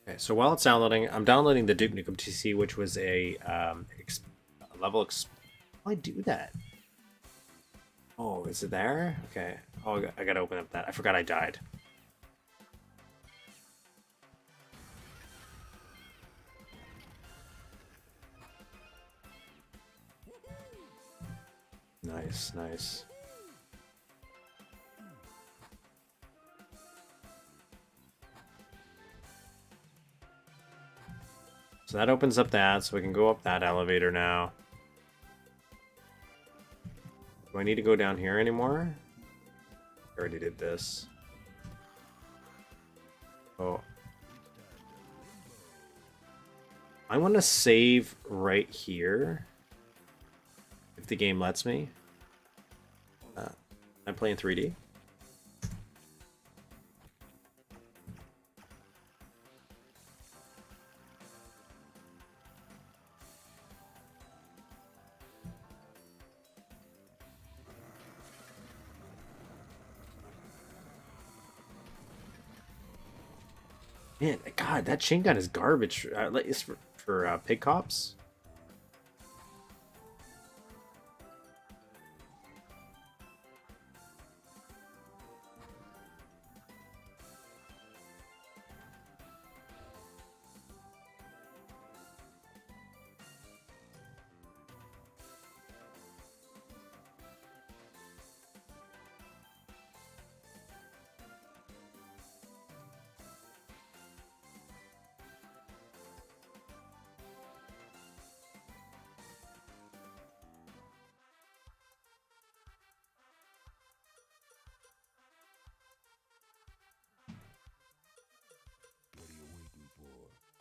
Okay, so while it's downloading, I'm downloading the Duke Nukem TC, which was a level. How do I do that? Oh, is it there? Okay. Oh, I gotta open up that. I forgot I died. Nice, nice. So that opens up that, so we can go up that elevator now. Do I need to go down here anymore? I already did this. Oh. I want to save right here. If the game lets me. I'm playing 3D. Man, God, that chain gun is garbage. It's for pig cops.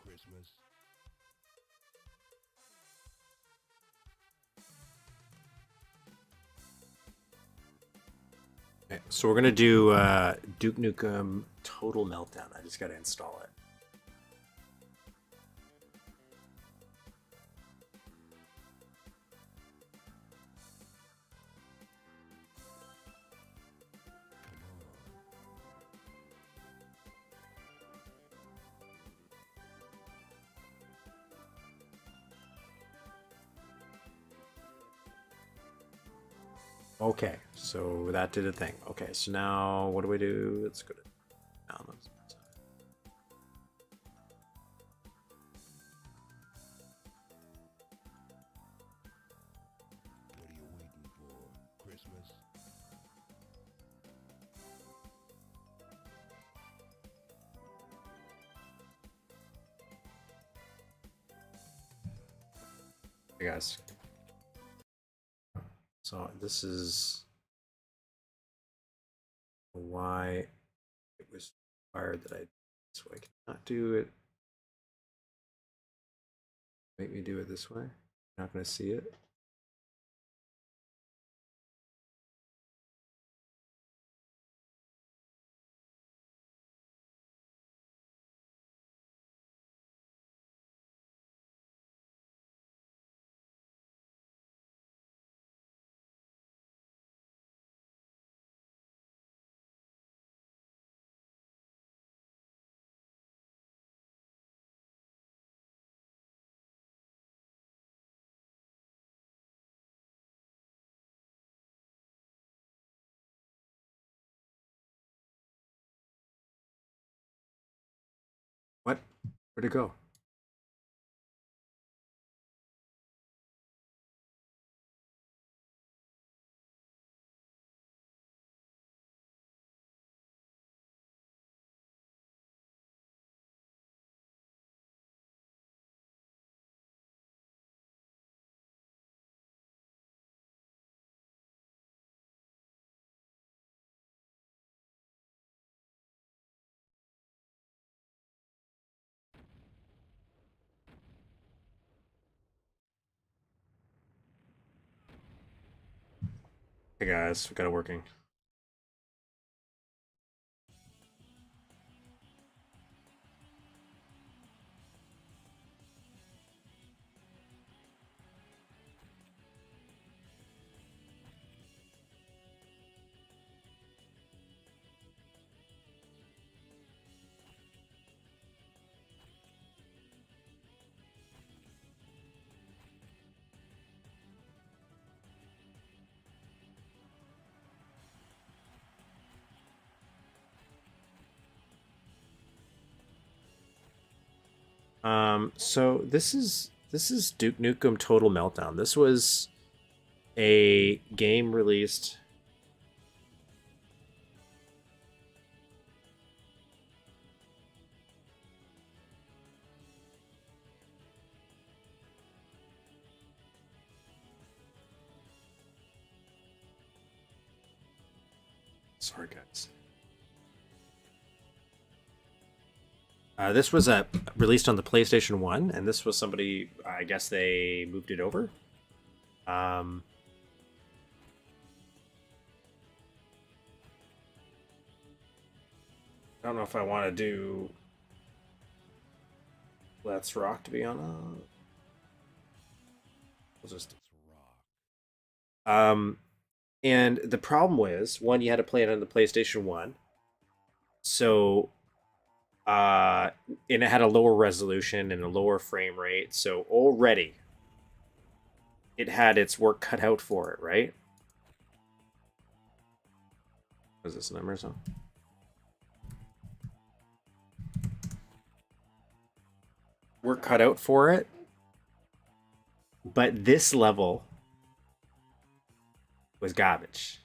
Christmas.
Okay, so we're gonna do Duke Nukem Total Meltdown. I just gotta install it. Okay, so that did a thing. Okay, so now what do we do? Let's go to downloads.
What are you waiting for? Christmas?
Hey guys. So this is why it was required that I this way. Can I not do it. Make me do it this way. You're not gonna see it. What? Where'd it go? Hey guys, we got it working. So this is Duke Nukem Total Meltdown. This was a game released. Sorry, guys. This was released on the PlayStation 1, and this was somebody, I guess they moved it over. Um, I don't know if I want to do Let's Rock, to be honest. We'll just. And the problem was, one, you had to play it on the PlayStation 1. So and it had a lower resolution and a lower frame rate, so already it had its work cut out for it, right? Was this number or something? Work cut out for it, but this level was garbage.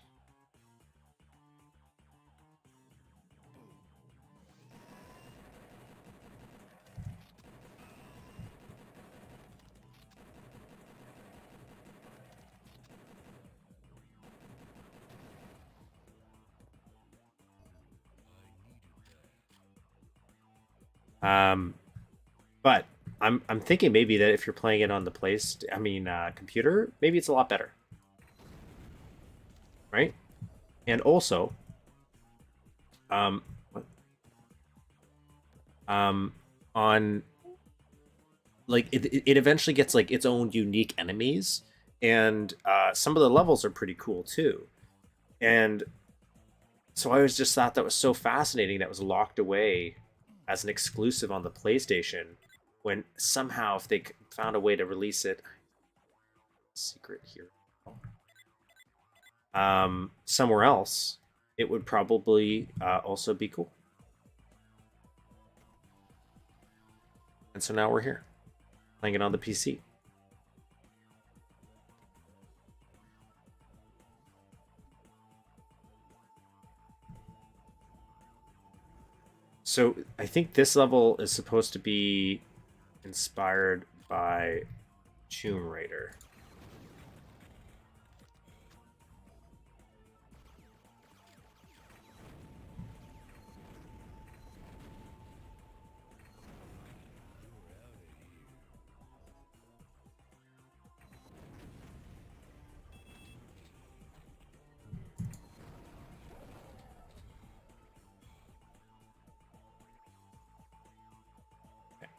But I'm thinking maybe that if you're playing it on the computer, maybe it's a lot better, right? And also, what? On like it eventually gets like its own unique enemies, and some of the levels are pretty cool too. And so I was just thought that was so fascinating that was locked away as an exclusive on the PlayStation, when somehow if they found a way to release it, secret here, somewhere else, it would probably also be cool. And so now we're here, playing it on the PC. So I think this level is supposed to be inspired by Tomb Raider.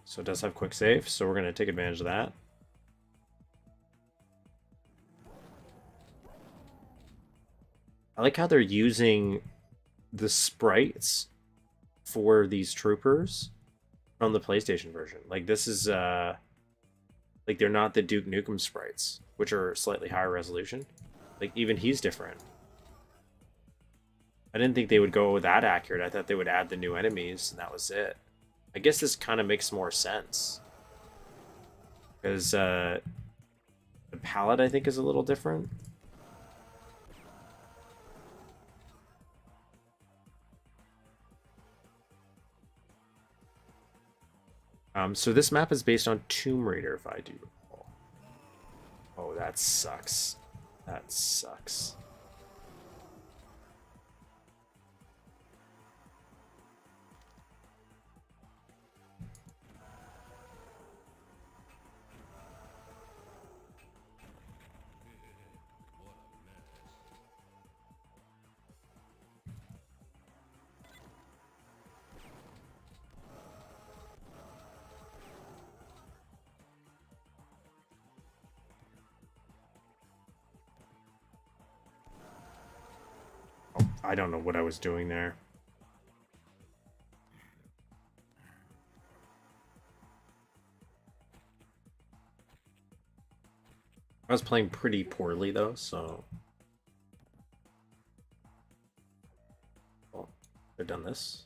So it does have quick save, so we're going to take advantage of that. I like how they're using the sprites for these troopers from the PlayStation version. Like this is like they're not the Duke Nukem sprites, which are slightly higher resolution. Like even he's different. I didn't think they would go that accurate. I thought they would add the new enemies and that was it. I guess this kind of makes more sense. Because the palette, I think, is a little different. So this map is based on Tomb Raider, if I do recall. Oh, that sucks. That sucks. Oh, I don't know what I was doing there. I was playing pretty poorly though, so. Well, I've done this.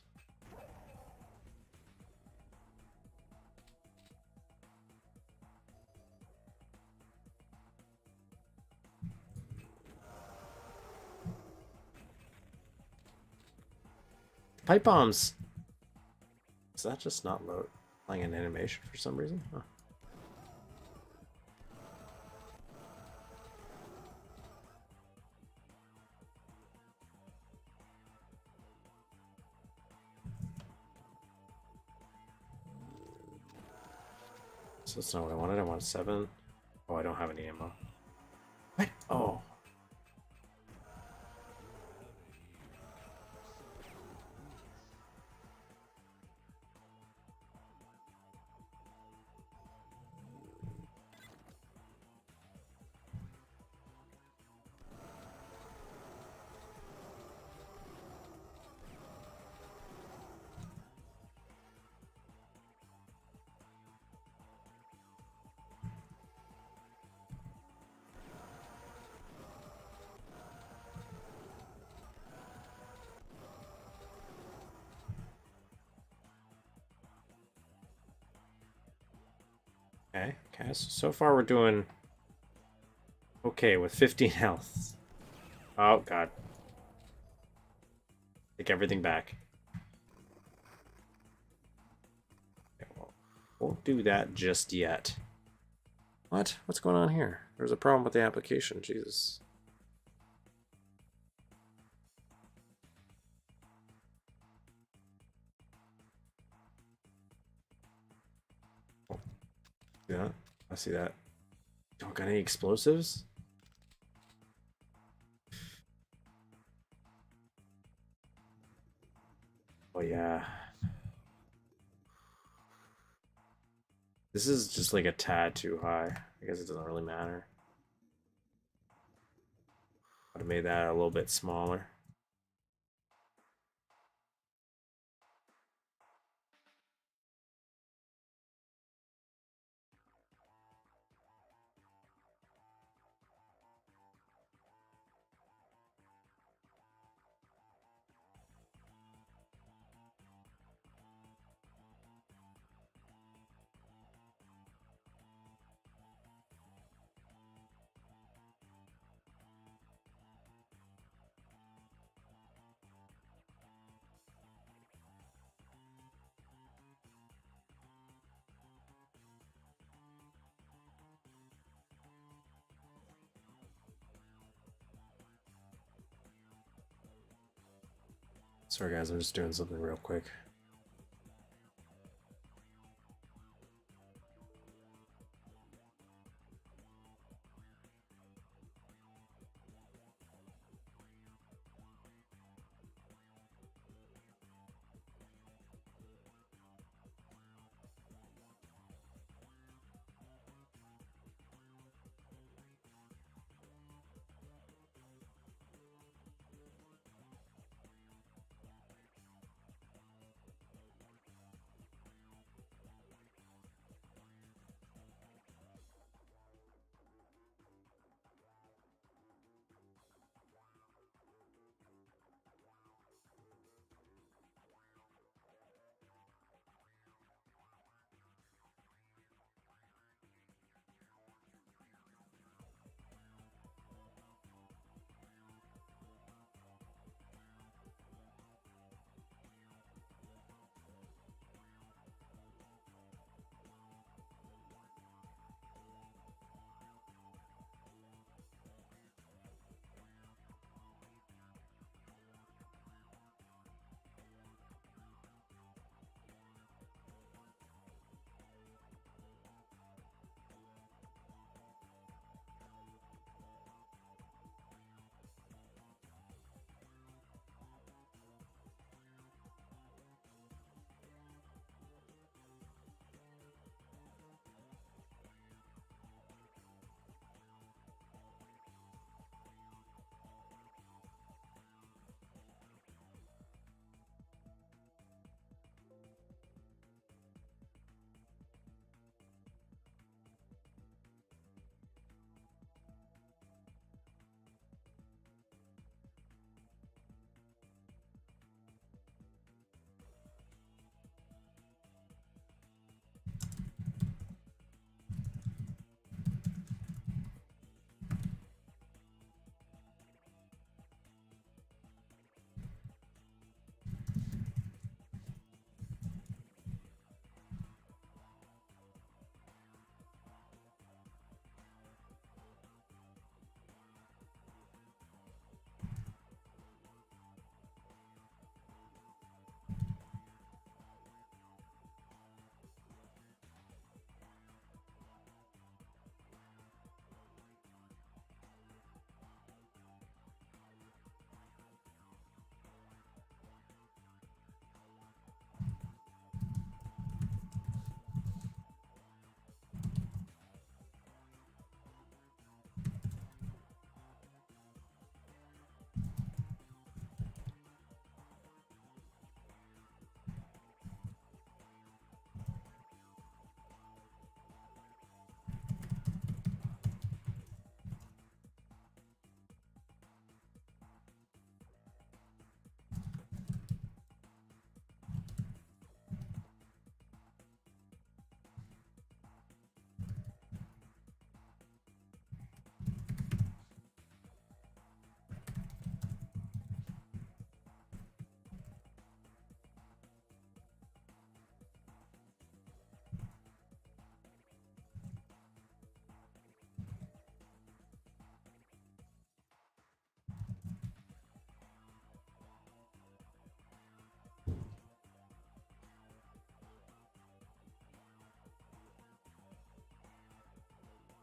Pipe bombs! Is that just not playing an animation for some reason? Huh. So that's not what I wanted. I wanted 7. Oh, I don't have any ammo. What? Oh. Okay, so far we're doing okay with 15 health. Oh, God. Take everything back. Okay, well, won't do that just yet. What? What's going on here? There's a problem with the application. Jesus. Yeah, I see that. Don't got any explosives? Oh, yeah. This is just like a tad too high. I guess it doesn't really matter. I'd have made that a little bit smaller. Sorry guys, I'm just doing something real quick.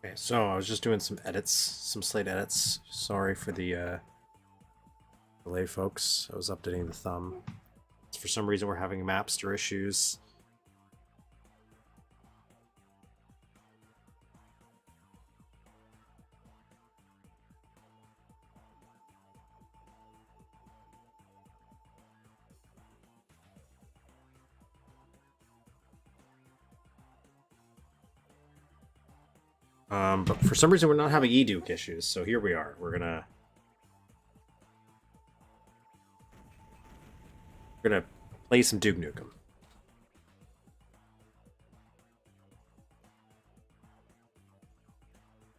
Okay, so I was just doing some edits, some slate edits. Sorry for the delay, folks. I was updating the thumb. For some reason, we're having Mapster issues. But for some reason, we're not having eDuke issues, so here we are. We're gonna play some Duke Nukem.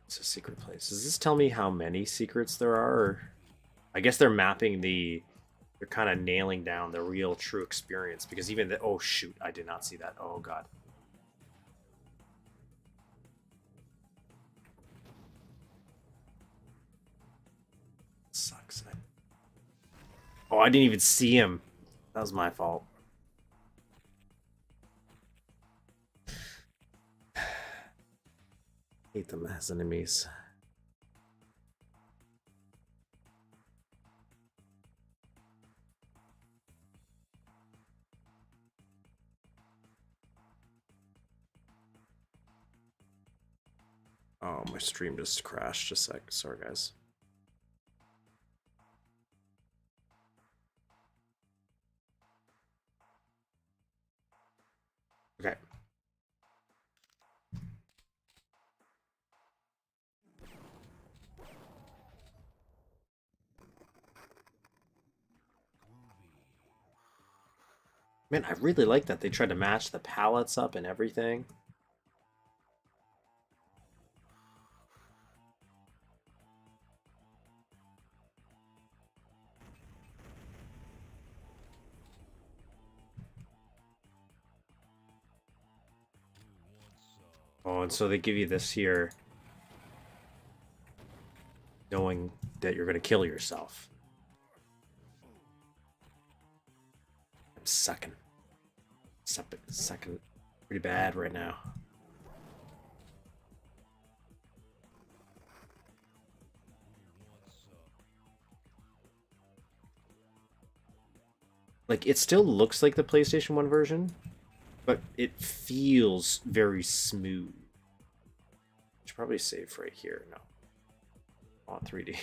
It's a secret place. Does this tell me how many secrets there are? Or... I guess they're mapping the... They're kind of nailing down the real, true experience. Because even the... Oh, shoot. I did not see that. Oh, God. Sucks. Oh, I didn't even see him. That was my fault. Hate them as enemies. Oh, my stream just crashed a sec. Sorry, guys. Okay. Man, I really like that they tried to match the palettes up and everything. Oh, and so they give you this here, knowing that you're going to kill yourself. I'm sucking. Sucking pretty bad right now. Like, it still looks like the PlayStation 1 version, but it feels very smooth. Should probably save right here. No. On 3D.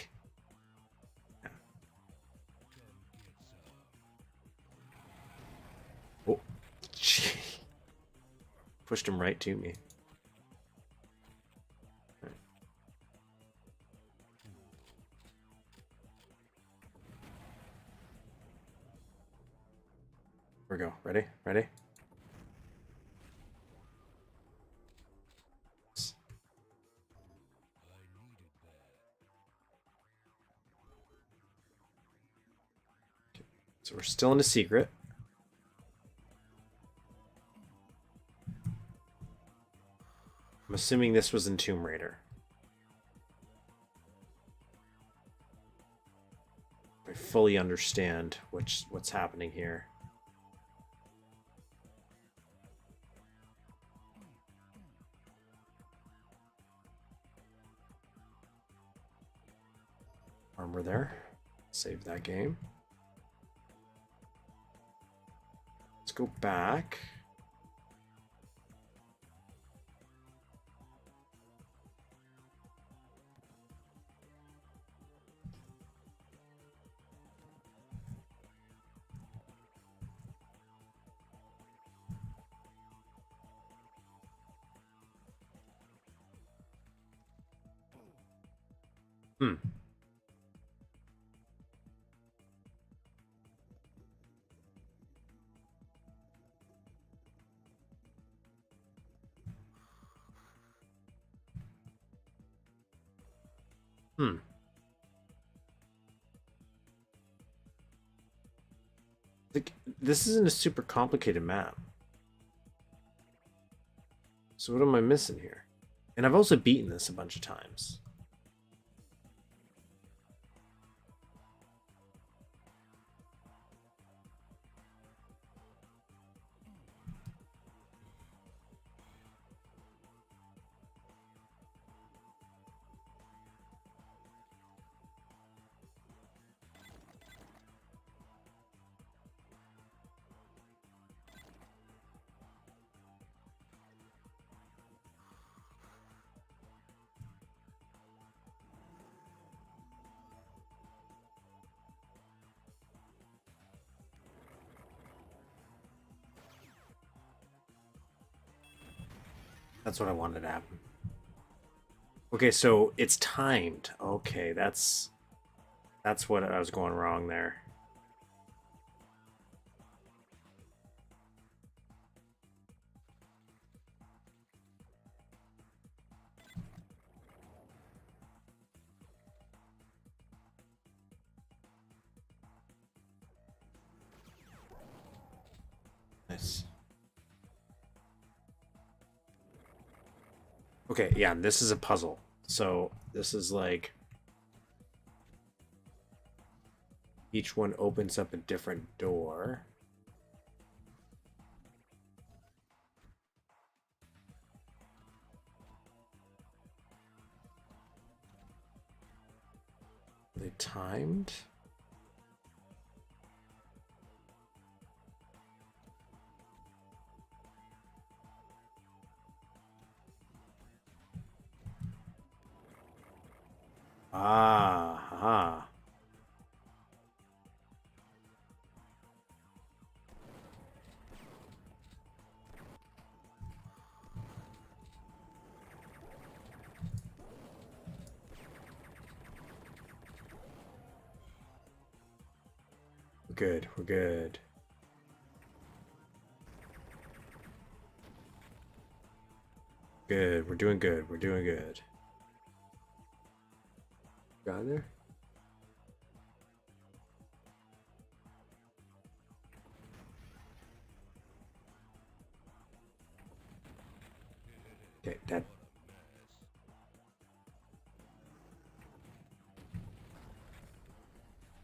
Yeah. Oh. Gee. Pushed him right to me. Right. Here we go. Ready? Ready? So we're still in a secret. I'm assuming this was in Tomb Raider. I fully understand what's happening here. Armor there. Save that game. Let's go back. Hmm. Hmm. Like, this isn't a super complicated map. So what am I missing here? And I've also beaten this a bunch of times. That's what I wanted to happen. Okay, so it's timed. Okay, that's what I was going wrong there. Nice. Okay, yeah, this is a puzzle. So this is like each one opens up a different door. Are they timed? Ah, we're good. We're good. Good. We're doing good. We're doing good. Got in there? Okay, that.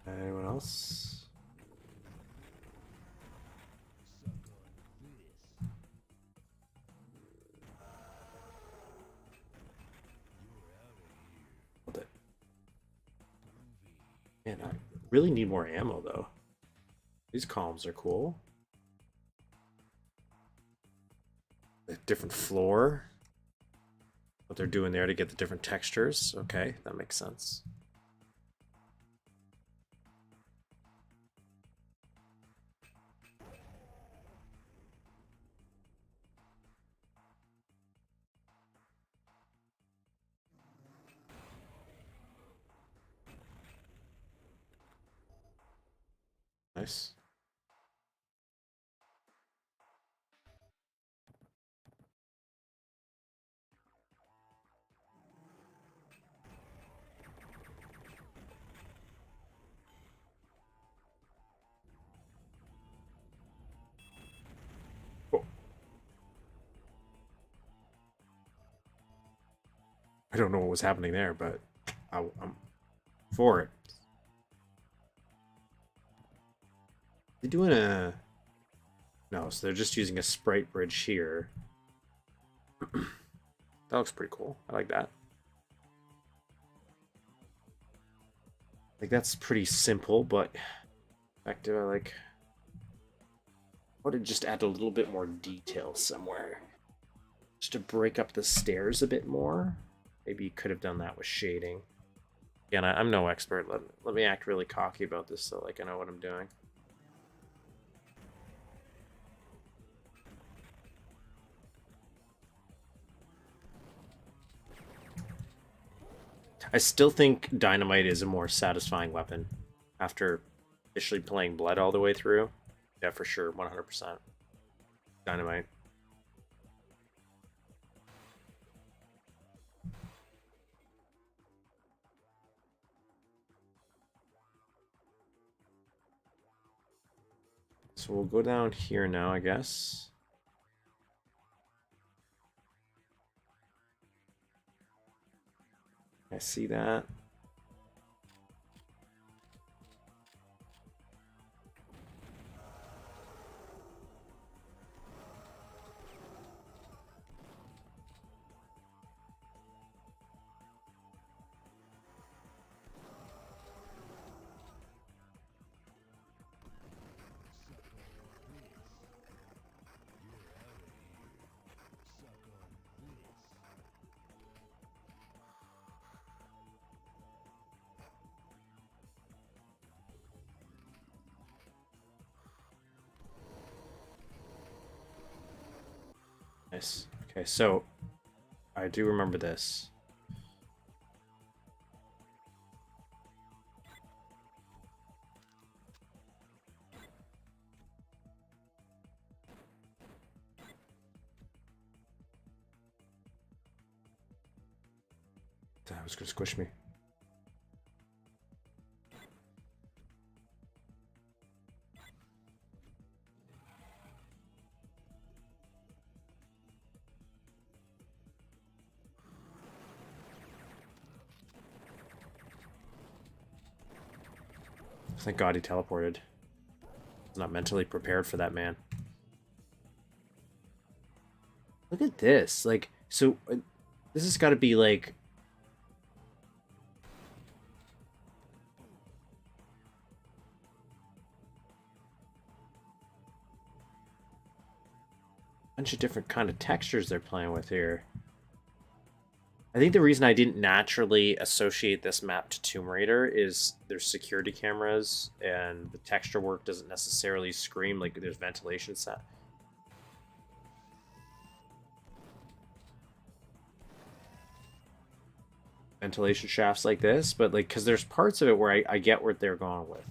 Anyone else? Hold it. Man, I really need more ammo though. These columns are cool. A different floor. What they're doing there to get the different textures. Okay, that makes sense. Nice. Cool. I don't know what was happening there, but I'm for it. They're doing a... No, so they're just using a sprite bridge here. That looks pretty cool. I like that. Like, that's pretty simple, but effective. I like... I would have just add a little bit more detail somewhere. Just to break up the stairs a bit more. Maybe you could have done that with shading. Again, I'm no expert. Let me act really cocky about this so like I know what I'm doing. I still think dynamite is a more satisfying weapon after officially playing Blood all the way through. Yeah, for sure, 100%. Dynamite. So we'll go down here now, I guess. I see that. Nice. Okay, so I do remember this. That was gonna squish me. Thank God he teleported. I was not mentally prepared for that, man. Look at this. Like, so this has got to be like a bunch of different kind of textures they're playing with here. I think the reason I didn't naturally associate this map to Tomb Raider is there's security cameras and the texture work doesn't necessarily scream like there's ventilation set. Ventilation shafts like this, but like because there's parts of it where I get what they're going with.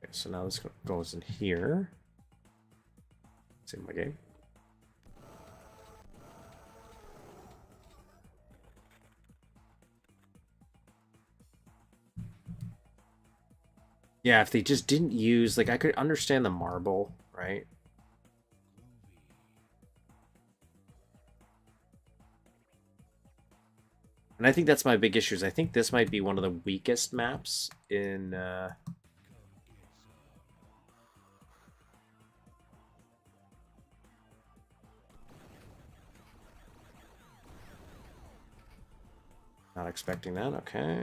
Okay, so now this goes in here. Save my game. Yeah, if they just didn't use, like, I could understand the marble, right? And I think that's my big issue. Is I think this might be one of the weakest maps in. Not expecting that. Okay.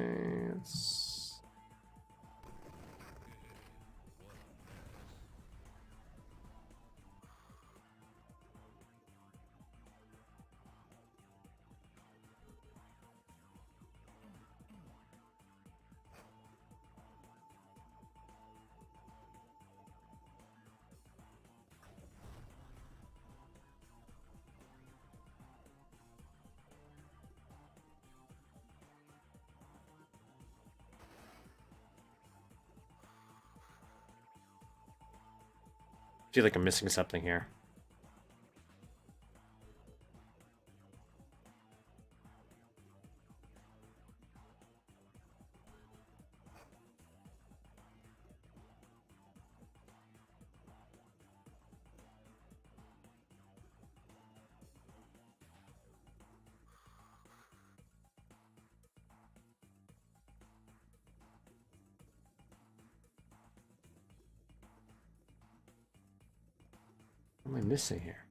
I feel like I'm missing something here. What am I missing here?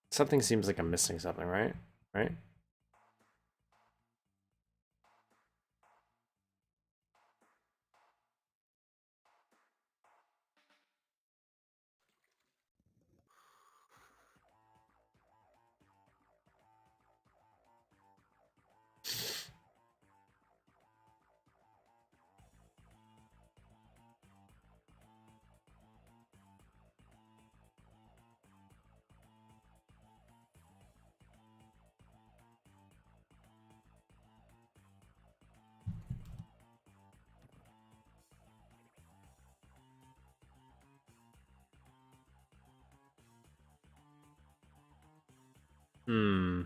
Something seems like I'm missing something, right? Right? Hmm.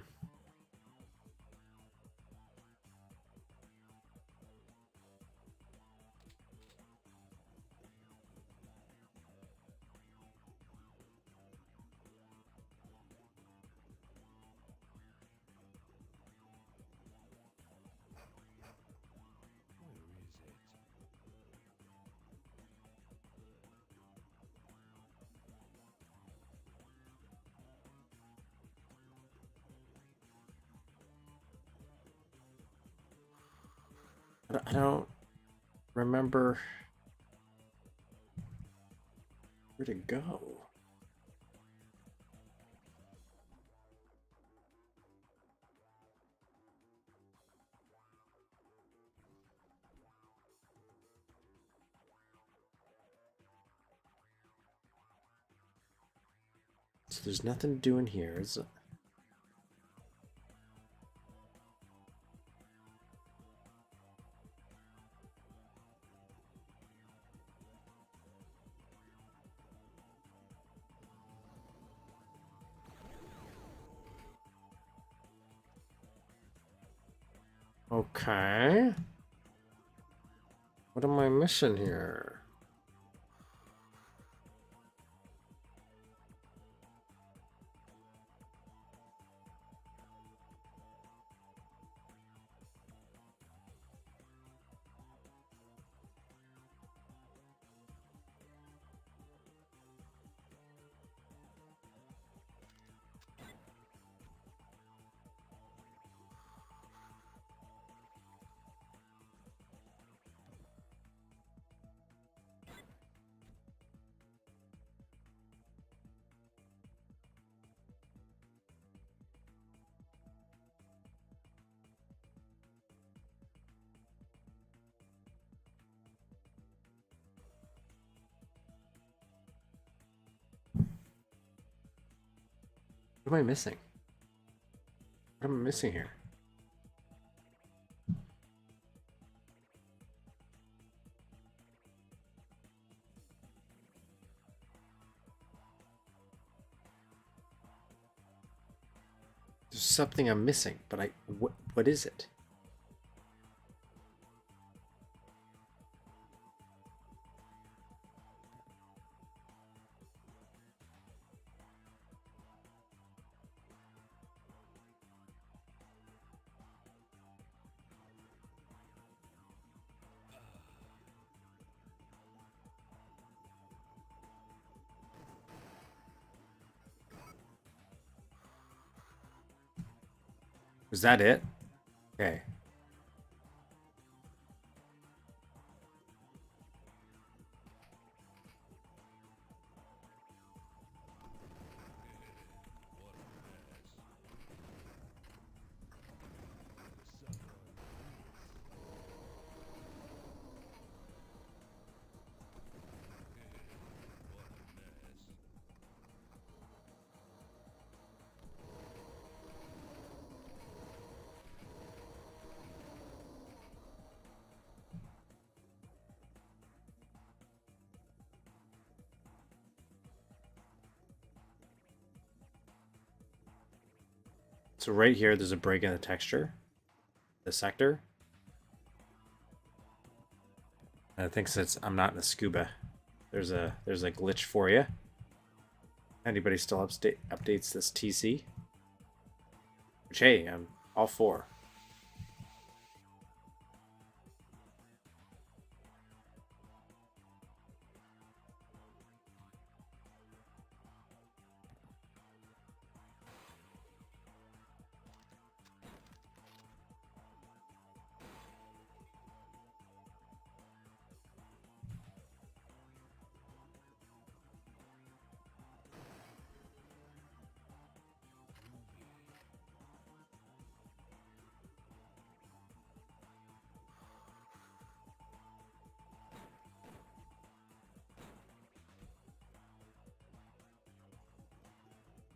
But I don't remember where to go. So there's nothing to do in here, is it? Okay. What am I missing here? What am I missing? What am I missing here? There's something I'm missing, but what is it? Was that it? Okay. So right here, there's a break in the texture, the sector. And I think since I'm not in the scuba, there's a glitch for you. Anybody still updates this TC? Which hey, I'm all for.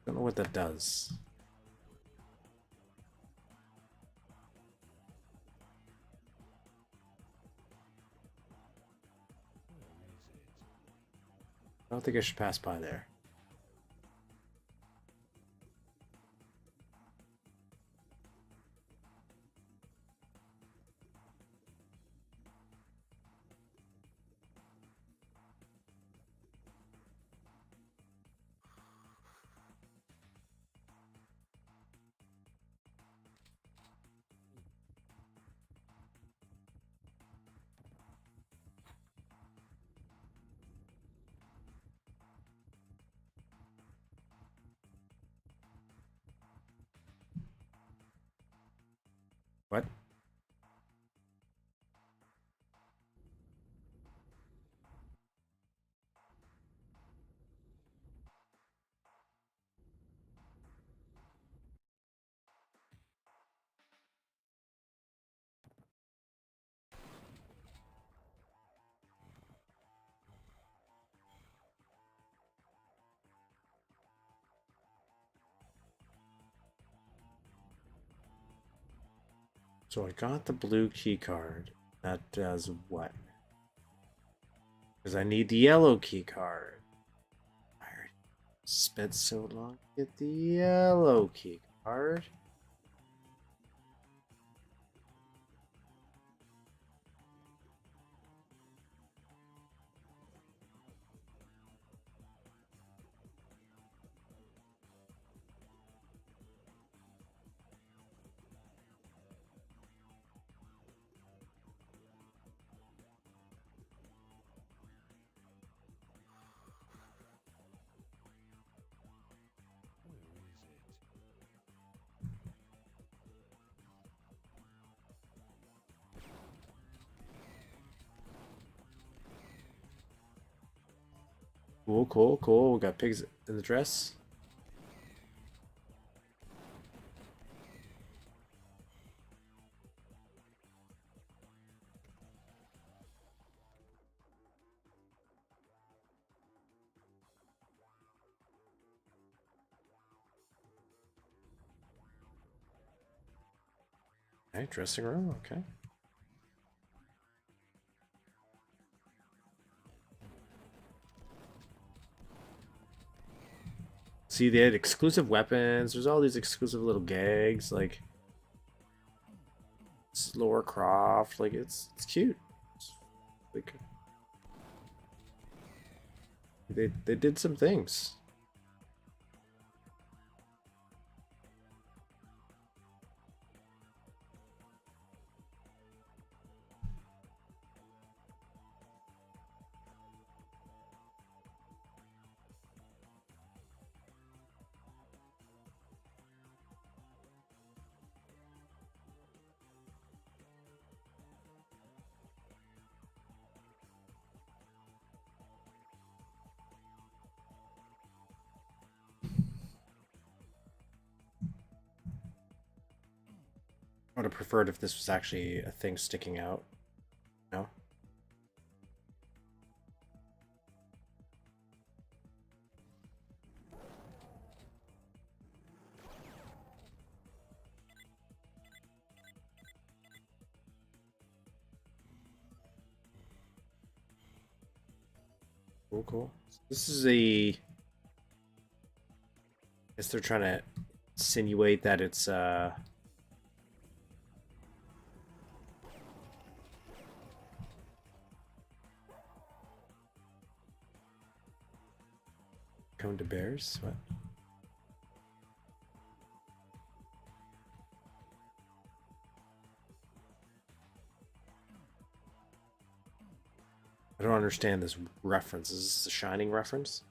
Don't know what that does. I don't think I should pass by there. What? So I got the blue key card. That does what? Because I need the yellow key card. I already spent so long to get the yellow key card. Cool, cool, cool. We got pigs in the dress. Okay, dressing room, okay. See, they had exclusive weapons. There's all these exclusive little gags, like Laura Croft. Like it's cute. Like they did some things. I would have preferred if this was actually a thing sticking out. No. Cool, cool. This is a. I guess they're trying to insinuate that it's coming to bears. What? I don't understand this reference. Is this a Shining reference?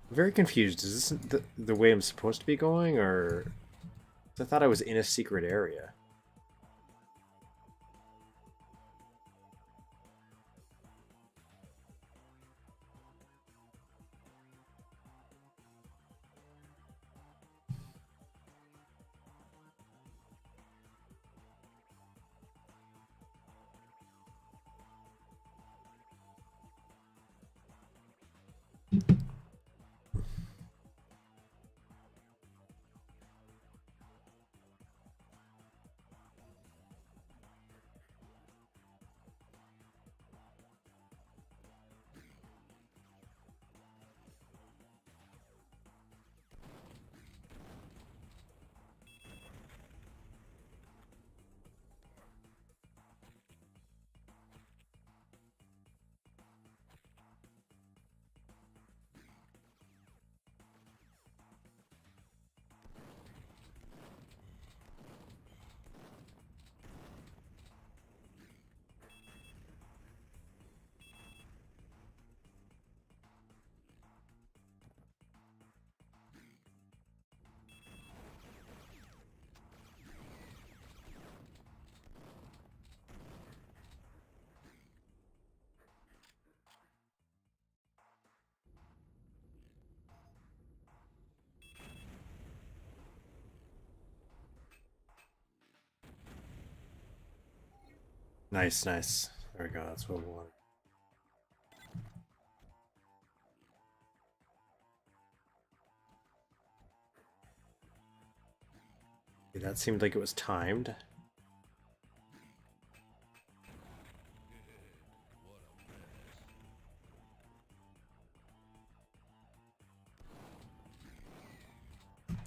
I'm very confused. Is this the way I'm supposed to be going, or I thought I was in a secret area? Nice, nice. There we go. That's what we want. Okay, that seemed like it was timed.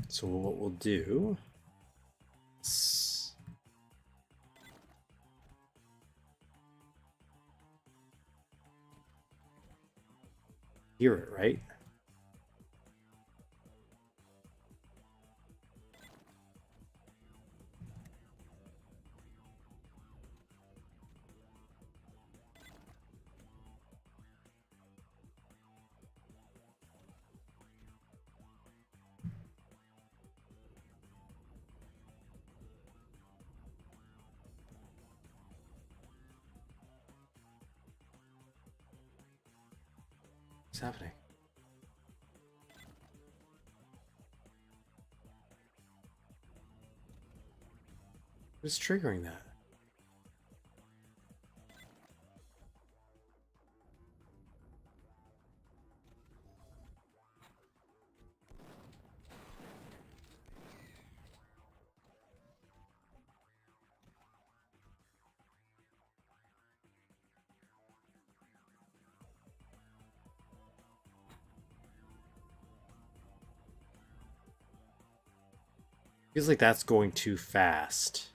So what we'll do is hear it, right? What's happening? What's triggering that? Feels like that's going too fast.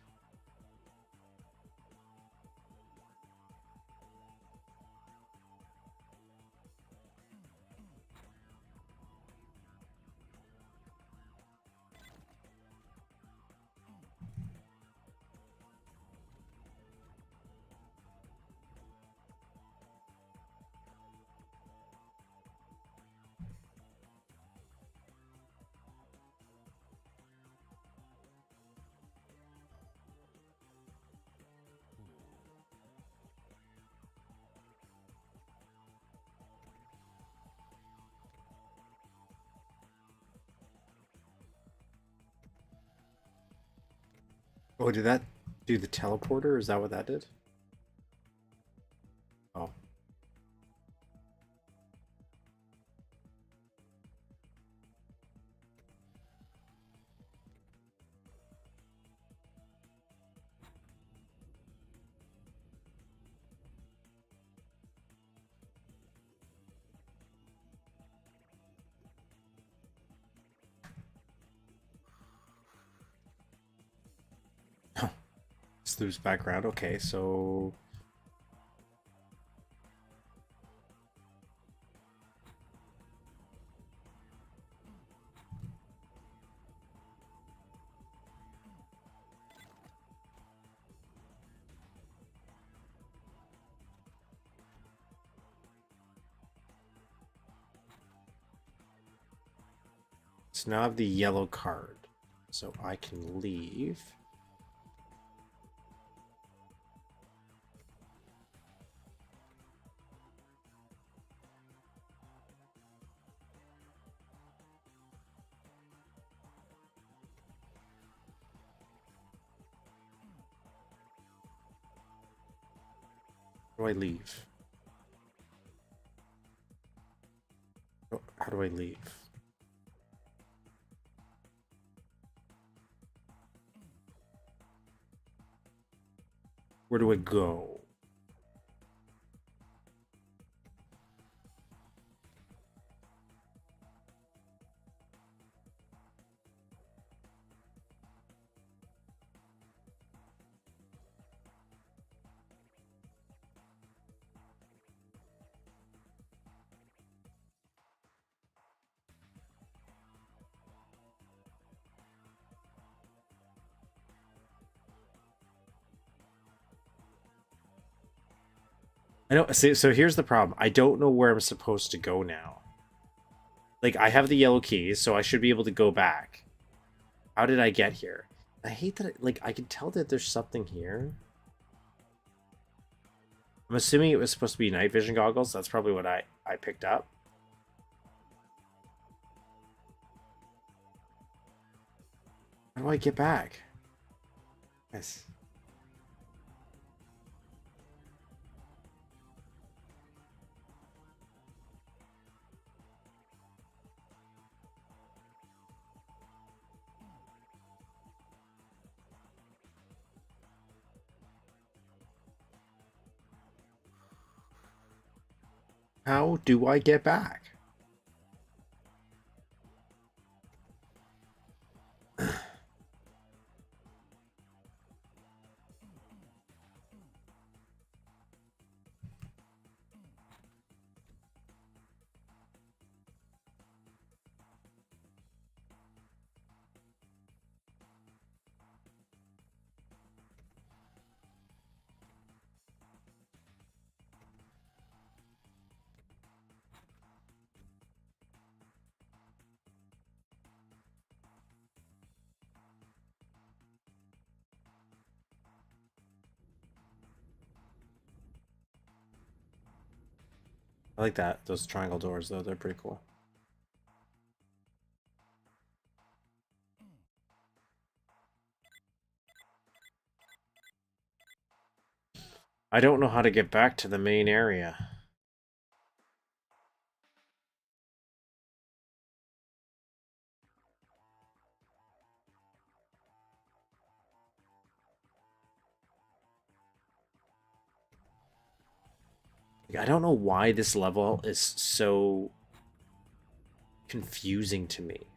Oh, did that do the teleporter? Is that what that did? Oh. Sluice background. Okay, so now I have the yellow card, so I can leave. How do I leave? Oh, how do I leave? Where do I go? I don't see. So here's the problem. I don't know where I'm supposed to go now. Like, I have the yellow keys, so I should be able to go back. How did I get here? I hate that. Like, I can tell that there's something here. I'm assuming it was supposed to be night vision goggles. That's probably what I picked up. How do I get back? Yes. How do I get back? I like that. Those triangle doors, though, they're pretty cool. I don't know how to get back to the main area. I don't know why this level is so confusing to me.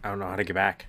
I don't know how to get back.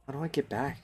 How do I get back?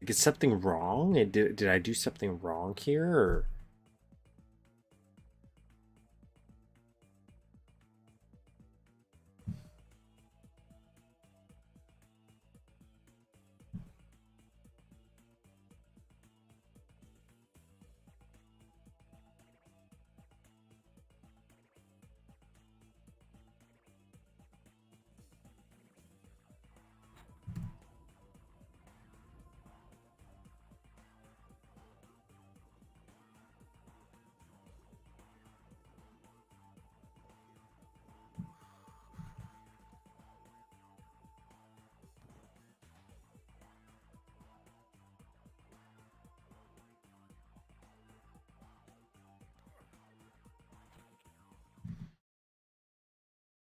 Is something wrong? Did I do something wrong here? Or...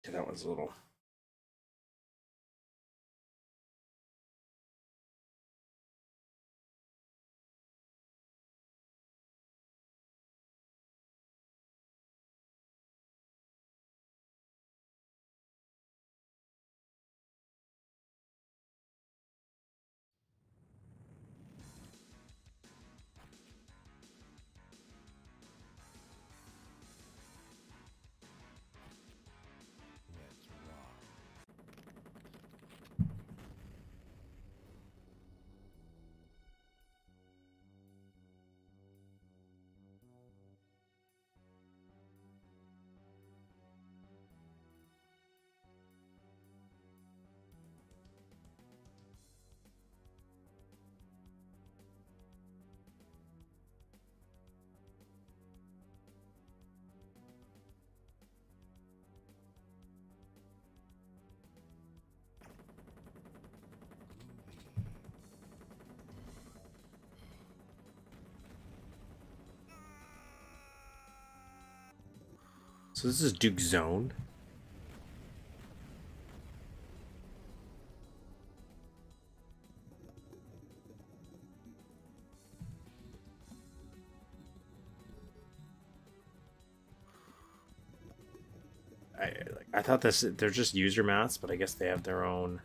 Yeah, that one's a little...
Let's rock.
So this is Duke Zone. I thought they're just user mats, but I guess they have their own